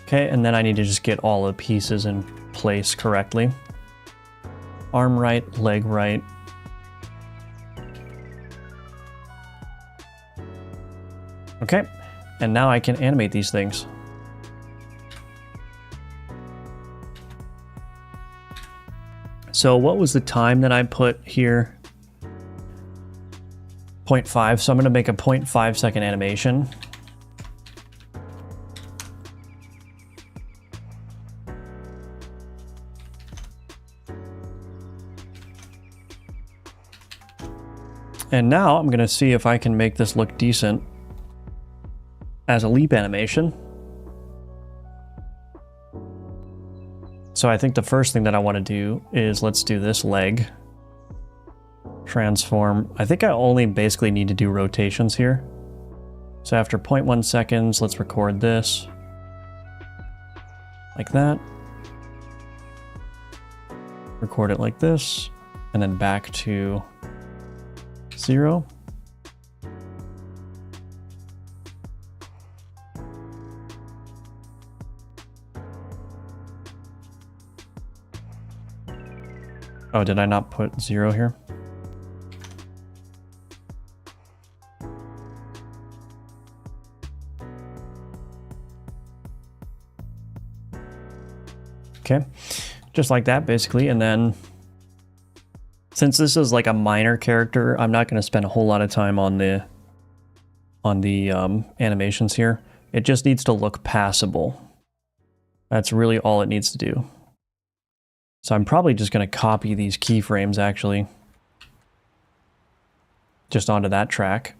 Okay, and then I need to just get all the pieces in place correctly. Arm right, leg right. Okay, and now I can animate these things. So what was the time that I put here? 0.5, so I'm going to make a 0.5 second animation. And now I'm going to see if I can make this look decent as a leap animation. So I think the first thing that I want to do is let's do this leg. Transform. I think I only basically need to do rotations here. So after 0.1 seconds, let's record this. Like that. Record it like this. And then back to 0. Oh, did I not put 0 here? Okay, just like that basically. And then since this is like a minor character, I'm not going to spend a whole lot of time on the animations here. It just needs to look passable. That's really all it needs to do. So I'm probably just going to copy these keyframes actually just onto that track.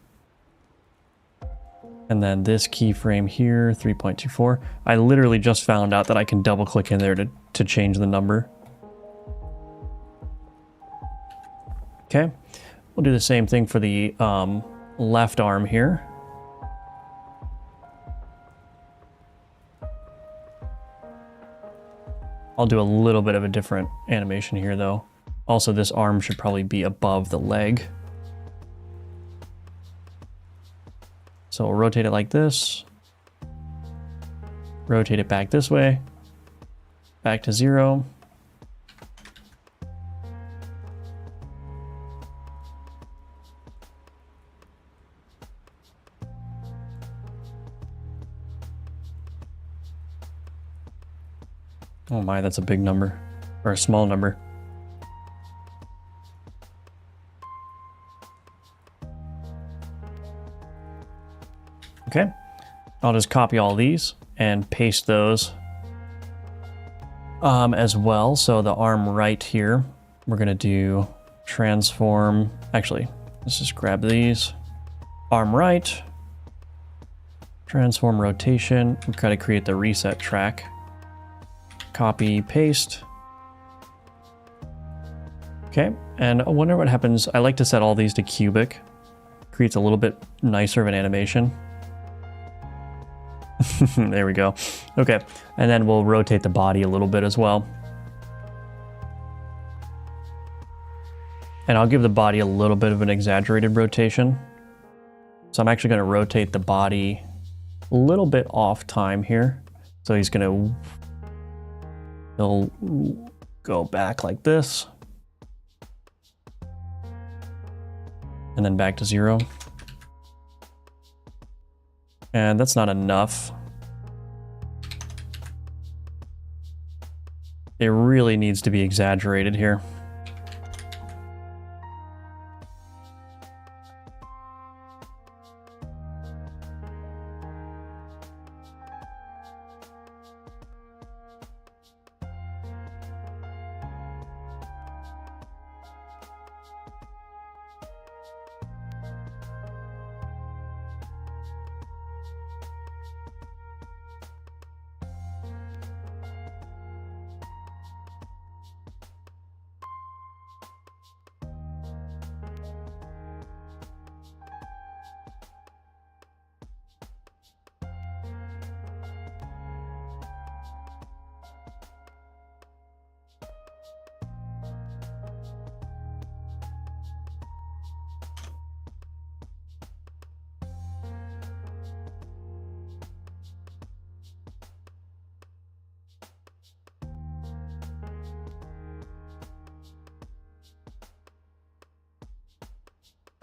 And then this keyframe here, 3.24. I literally just found out that I can double click in there to change the number. Okay, we'll do the same thing for the left arm here. I'll do a little bit of a different animation here though. Also, this arm should probably be above the leg. So we'll rotate it like this. Rotate it back this way. Back to 0. Oh my, that's a big number, or a small number. Okay, I'll just copy all these and paste those as well. So the arm right here, we're gonna do transform. Actually, let's just grab these. Arm right, transform rotation. We've got to create the reset track. Copy, paste. Okay, and I wonder what happens. I like to set all these to cubic. Creates a little bit nicer of an animation. There we go. Okay, and then we'll rotate the body a little bit as well. And I'll give the body a little bit of an exaggerated rotation. So I'm actually going to rotate the body a little bit off time here. So he'll go back like this. And then back to 0. And that's not enough. It really needs to be exaggerated here.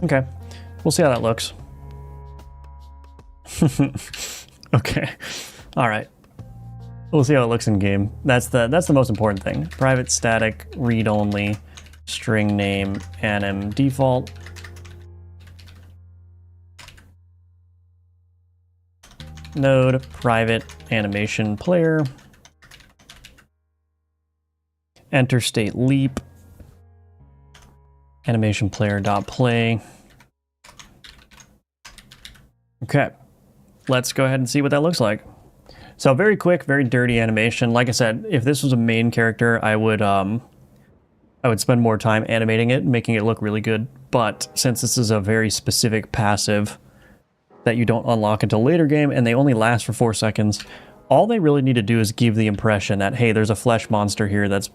Okay, we'll see how that looks. Okay, all right. We'll see how it looks in game. That's the most important thing. Private static read only string name anim default. Node private animation player. Enter state leap. Animation player dot play. Okay, let's go ahead and see what that looks like. So very quick, very dirty animation. Like I said, if this was a main character, I would spend more time animating it, making it look really good. But since this is a very specific passive that you don't unlock until later game, and they only last for 4 seconds, all they really need to do is give the impression that, hey, there's a flesh monster here that's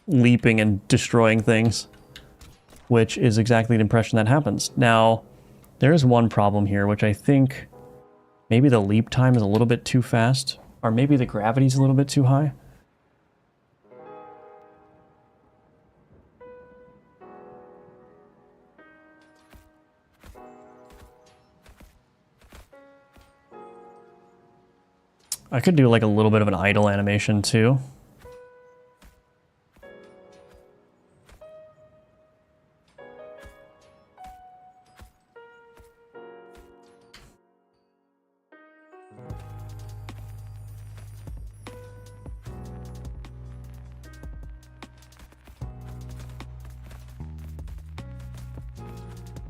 leaping and destroying things, which is exactly the impression that happens. Now, there is one problem here, which I think maybe the leap time is a little bit too fast, or maybe the gravity's a little bit too high. I could do like a little bit of an idle animation too.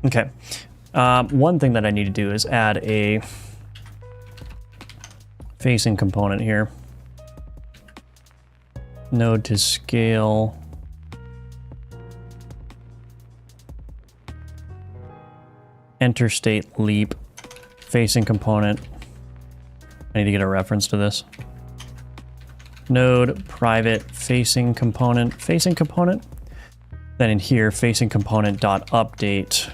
Okay. One thing that I need to do is add a facing component here. Node to scale. Enter state leap. Facing component. I need to get a reference to this. Node private facing component. Facing component. Then in here, facing component dot update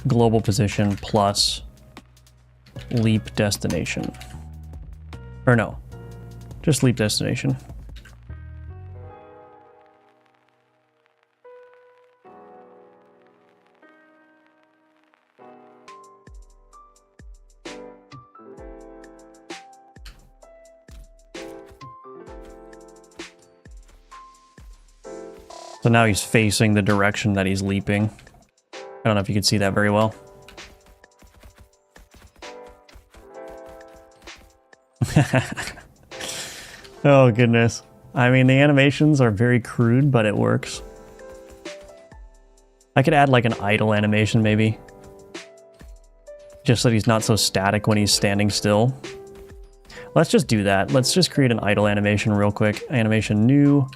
global position plus leap destination. Or no, just leap destination. So now he's facing the direction that he's leaping. I don't know if you can see that very well. Oh goodness. I mean, the animations are very crude, but it works. I could add like an idle animation maybe. Just so he's not so static when he's standing still. Let's just do that. Let's just create an idle animation real quick. Animation new,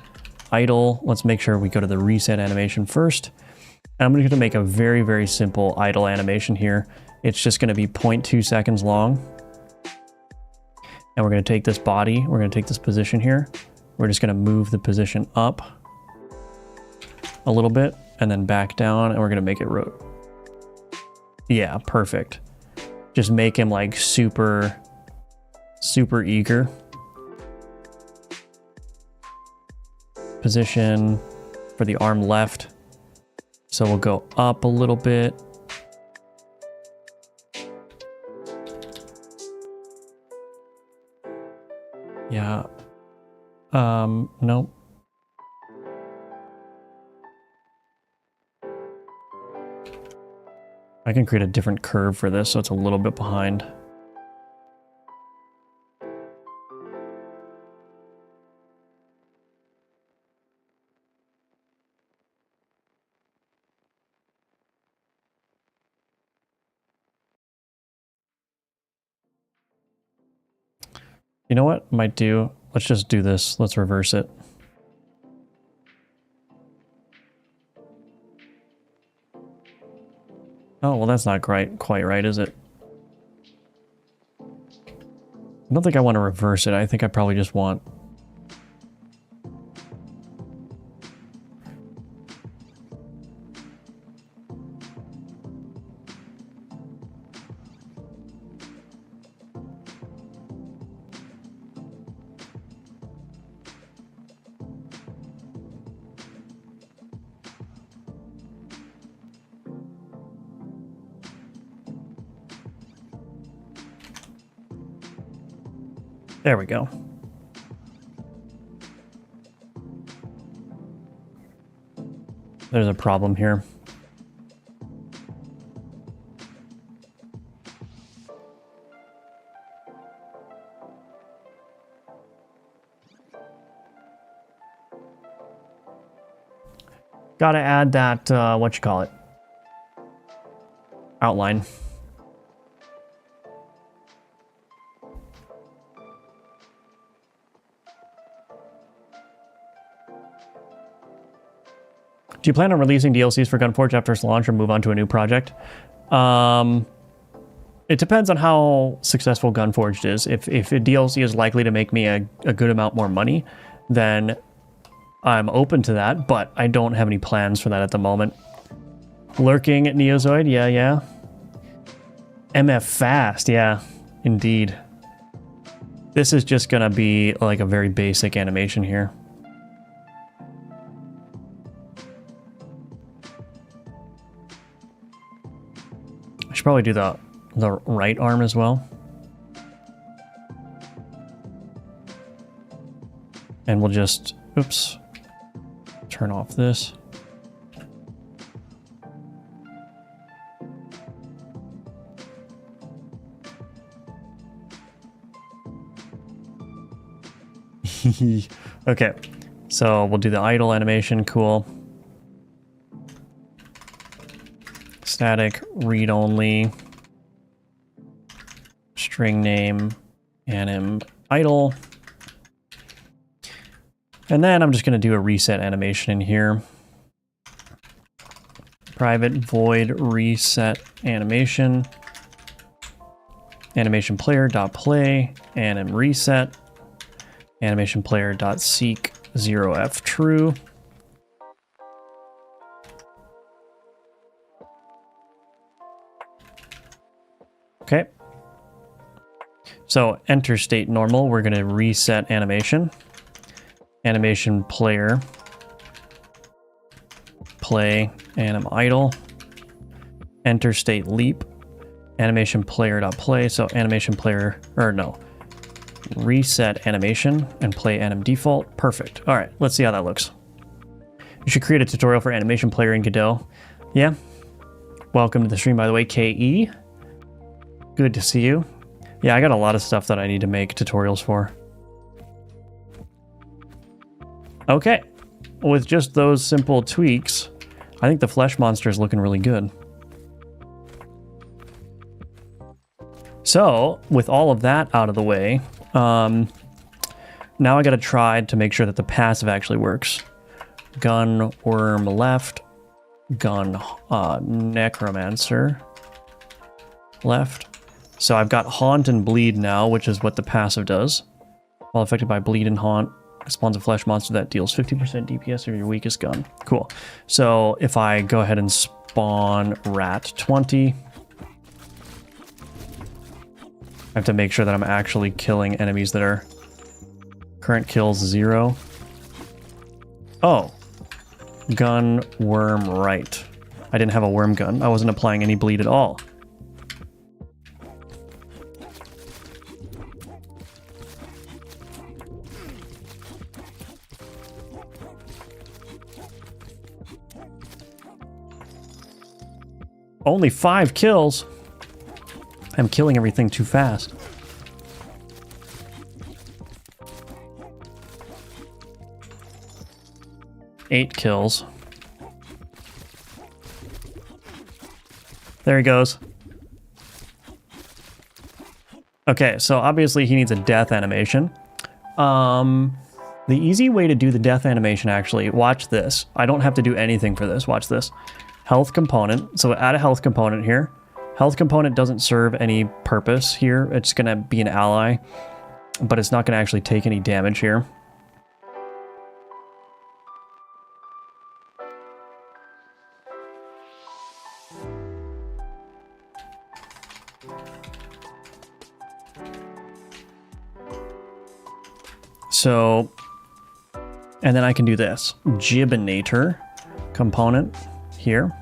idle. Let's make sure we go to the reset animation first. And I'm going to make a very, very simple idle animation here. It's just going to be 0.2 seconds long. And we're going to take this body, we're going to take this position here. We're just going to move the position up a little bit and then back down, and we're going to make it rotate. Yeah, perfect. Just make him like super, super eager. Position for the arm left. So we'll go up a little bit. Yeah. Nope. I can create a different curve for this so it's a little bit behind. You know what? Might do. Let's just do this. Let's reverse it. Oh, well, that's not quite right, is it? I don't think I want to reverse it. I think I probably just want... There we go. There's a problem here. Gotta add that, what you call it? Outline. Do you plan on releasing DLCs for Gunforged after its launch or move on to a new project? It depends on how successful Gunforged is. If a DLC is likely to make me a good amount more money, then I'm open to that, but I don't have any plans for that at the moment. Lurking at Neozoid, yeah. MF Fast, yeah, indeed. This is just gonna be like a very basic animation here. I should probably do the right arm as well. And we'll just, oops, turn off this. Okay, so we'll do the idle animation, cool. Static, read only, string name, anim idle. And then I'm just going to do a reset animation in here. Private void reset animation. Animation player dot play anim reset. Animation player dot seek 0f true. Okay. So enter state normal. We're going to reset animation. Animation player play anim idle. Enter state leap. Animation player dot play. So animation player, or no, reset animation and play anim default. Perfect. All right, let's see how that looks. You should create a tutorial for animation player in Godot. Yeah. Welcome to the stream, by the way, KE. Good to see you. Yeah, I got a lot of stuff that I need to make tutorials for. Okay, with just those simple tweaks, I think the flesh monster is looking really good. So, with all of that out of the way, now I gotta try to make sure that the passive actually works. Gun worm left, gun necromancer left. So I've got haunt and bleed now, which is what the passive does. While affected by bleed and haunt, spawns a flesh monster that deals 50% DPS of your weakest gun. Cool. So if I go ahead and spawn rat 20, I have to make sure that I'm actually killing enemies that are current kills 0. Oh, gun worm right. I didn't have a worm gun. I wasn't applying any bleed at all. Only 5 kills. I'm killing everything too fast. Eight kills. There he goes. Okay, so obviously he needs a death animation. The easy way to do the death animation, actually, watch this. I don't have to do anything for this. Watch this. Health component. So add a health component here. Health component doesn't serve any purpose here. It's going to be an ally, but it's not going to actually take any damage here. So, and then I can do this. Gibinator component here.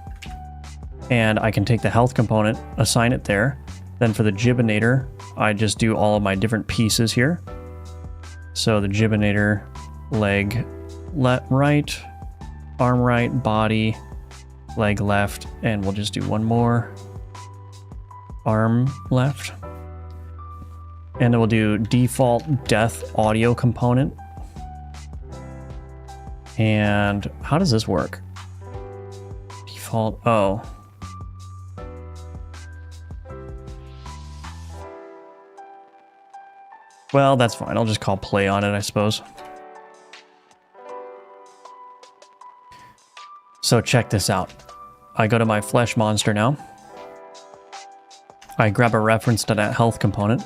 And I can take the health component, assign it there. Then for the Gibinator, I just do all of my different pieces here. So the Jibinator, leg right, arm right, body, leg left, and we'll just do one more. Arm left. And then we'll do default death audio component. And how does this work? Default, oh. Well, that's fine. I'll just call play on it, I suppose. So check this out. I go to my flesh monster now. I grab a reference to that health component.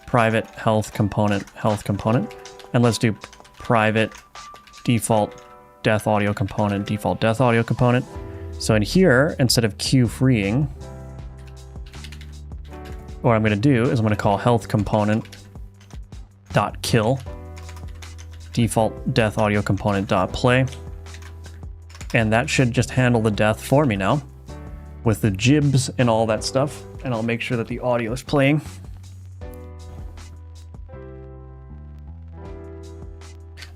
Private health component, and let's do private default death audio component, default death audio component. So in here, instead of queue freeing, what I'm going to do is I'm going to call health component dot kill default death audio component dot play, and that should just handle the death for me now with the jibs and all that stuff. And I'll make sure that the audio is playing.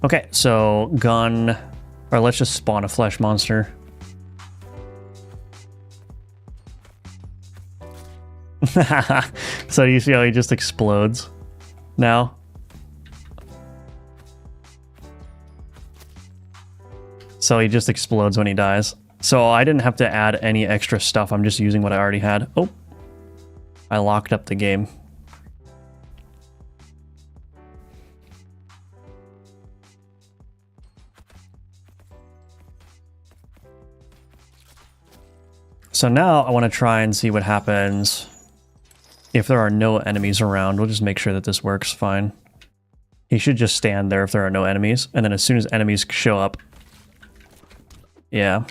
Okay, so or let's just spawn a flesh monster. So you see how he just explodes now? So he just explodes when he dies. So I didn't have to add any extra stuff. I'm just using what I already had. Oh, I locked up the game. So now I want to try and see what happens if there are no enemies around. We'll just make sure that this works fine. He should just stand there if there are no enemies. And then as soon as enemies show up, yeah.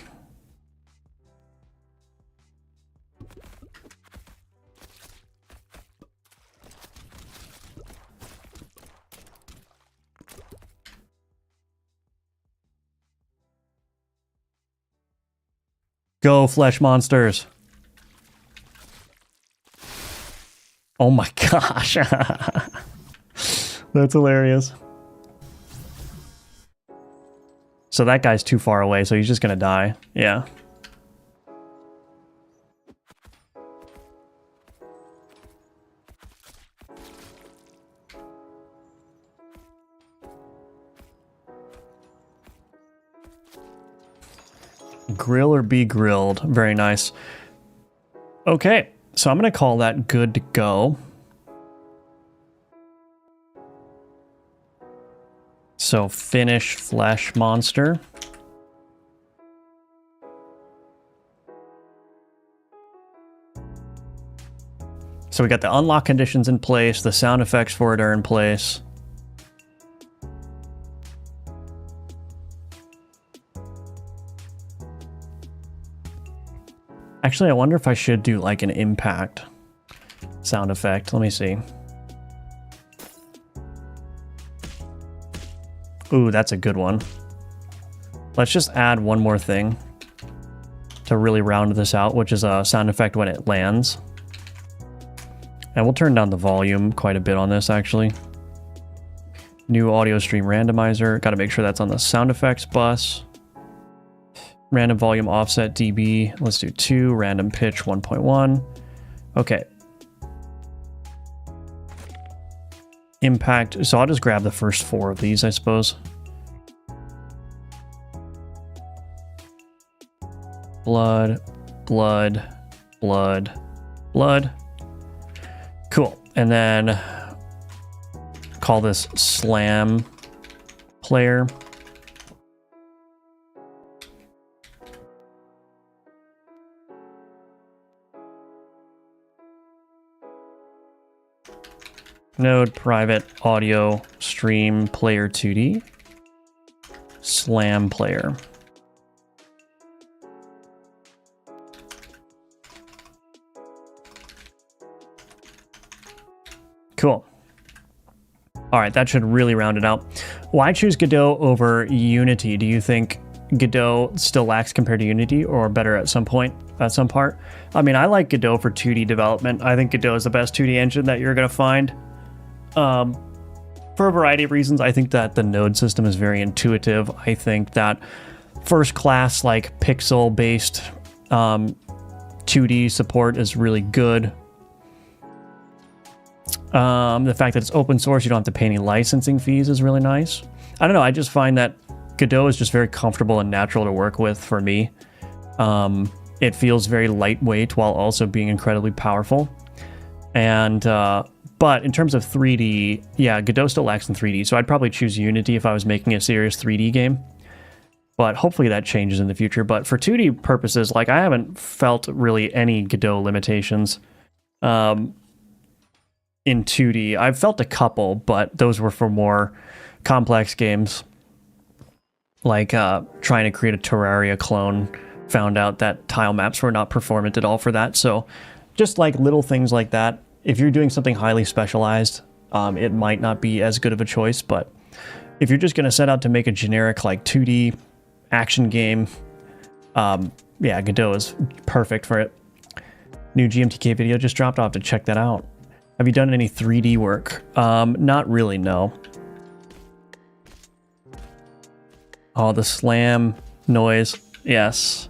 Go, flesh monsters. Oh my gosh. That's hilarious. So that guy's too far away, so he's just gonna die. Yeah. Grill or be grilled. Very nice. Okay, so I'm gonna call that good to go. So finish flesh monster. So we got the unlock conditions in place, the sound effects for it are in place. Actually, I wonder if I should do like an impact sound effect. Let me see. Ooh, that's a good one. Let's just add one more thing to really round this out, which is a sound effect when it lands. And we'll turn down the volume quite a bit on this, actually. New audio stream randomizer. Got to make sure that's on the sound effects bus. Random volume offset dB. Let's do 2. Random pitch 1.1. Okay. Impact. So I'll just grab the first 4 of these, I suppose. Blood, blood, blood, blood. Cool. And then call this slam player. Node private audio stream player 2D. Slam player. Cool. All right, that should really round it out. Why choose Godot over Unity? Do you think Godot still lacks compared to Unity, or better at some point, at some part? I mean, I like Godot for 2D development. I think Godot is the best 2D engine that you're going to find. for a variety of reasons. I think that the node system is very intuitive. I think that first class, like pixel based 2D support is really good. The fact that it's open source, you don't have to pay any licensing fees, is really nice. I don't know, I just find that Godot is just very comfortable and natural to work with for me. It feels very lightweight while also being incredibly powerful. And but in terms of 3D, yeah, Godot still lacks in 3D, so I'd probably choose Unity if I was making a serious 3D game. But hopefully that changes in the future. But for 2D purposes, like, I haven't felt really any Godot limitations in 2D. I've felt a couple, but those were for more complex games. Like trying to create a Terraria clone, found out that tile maps were not performant at all for that. So just like little things like that. If you're doing something highly specialized, it might not be as good of a choice. But if you're just going to set out to make a generic like 2D action game, yeah, Godot is perfect for it. New GMTK video just dropped. I'll have to check that out. Have you done any 3D work? Not really, no. Oh, the slam noise. Yes.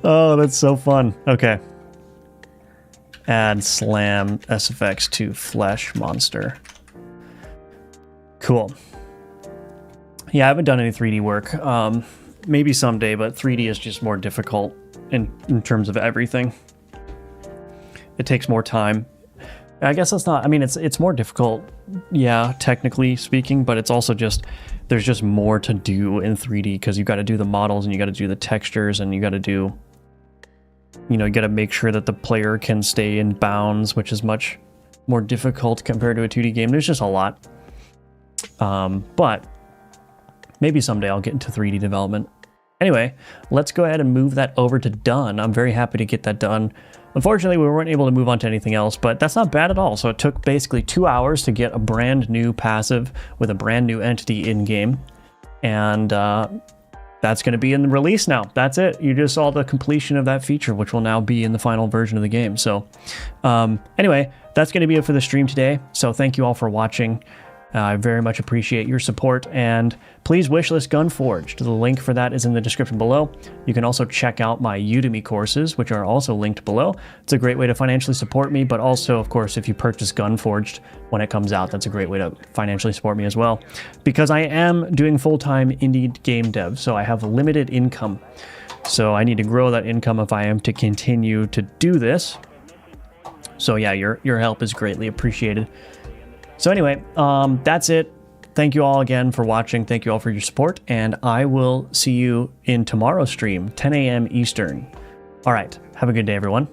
Oh, that's so fun. Okay. Add slam SFX to flesh monster. Cool. Yeah, I haven't done any 3D work. Maybe someday, but 3D is just more difficult in terms of everything. It takes more time. I guess that's not, I mean, it's more difficult, yeah, technically speaking, but it's also just, there's just more to do in 3D because you got to do the models and you got to do the textures and you got to do, you know, you got to make sure that the player can stay in bounds, which is much more difficult compared to a 2D game. There's just a lot. But maybe someday I'll get into 3D development. Anyway, let's go ahead and move that over to done. I'm very happy to get that done. Unfortunately, we weren't able to move on to anything else, but that's not bad at all. So it took basically 2 hours to get a brand new passive with a brand new entity in-game. And that's going to be in the release now. That's it. You just saw the completion of that feature, which will now be in the final version of the game. So anyway, that's going to be it for the stream today. So thank you all for watching. I very much appreciate your support, and please wishlist Gunforged. The link for that is in the description below. You can also check out my Udemy courses, which are also linked below. It's a great way to financially support me, but also, of course, if you purchase Gunforged when it comes out, that's a great way to financially support me as well. Because I am doing full-time indie game dev, so I have limited income. So I need to grow that income if I am to continue to do this. So yeah, your help is greatly appreciated. So anyway, that's it. Thank you all again for watching. Thank you all for your support, and I will see you in tomorrow's stream, 10 a.m. Eastern. All right, have a good day, everyone.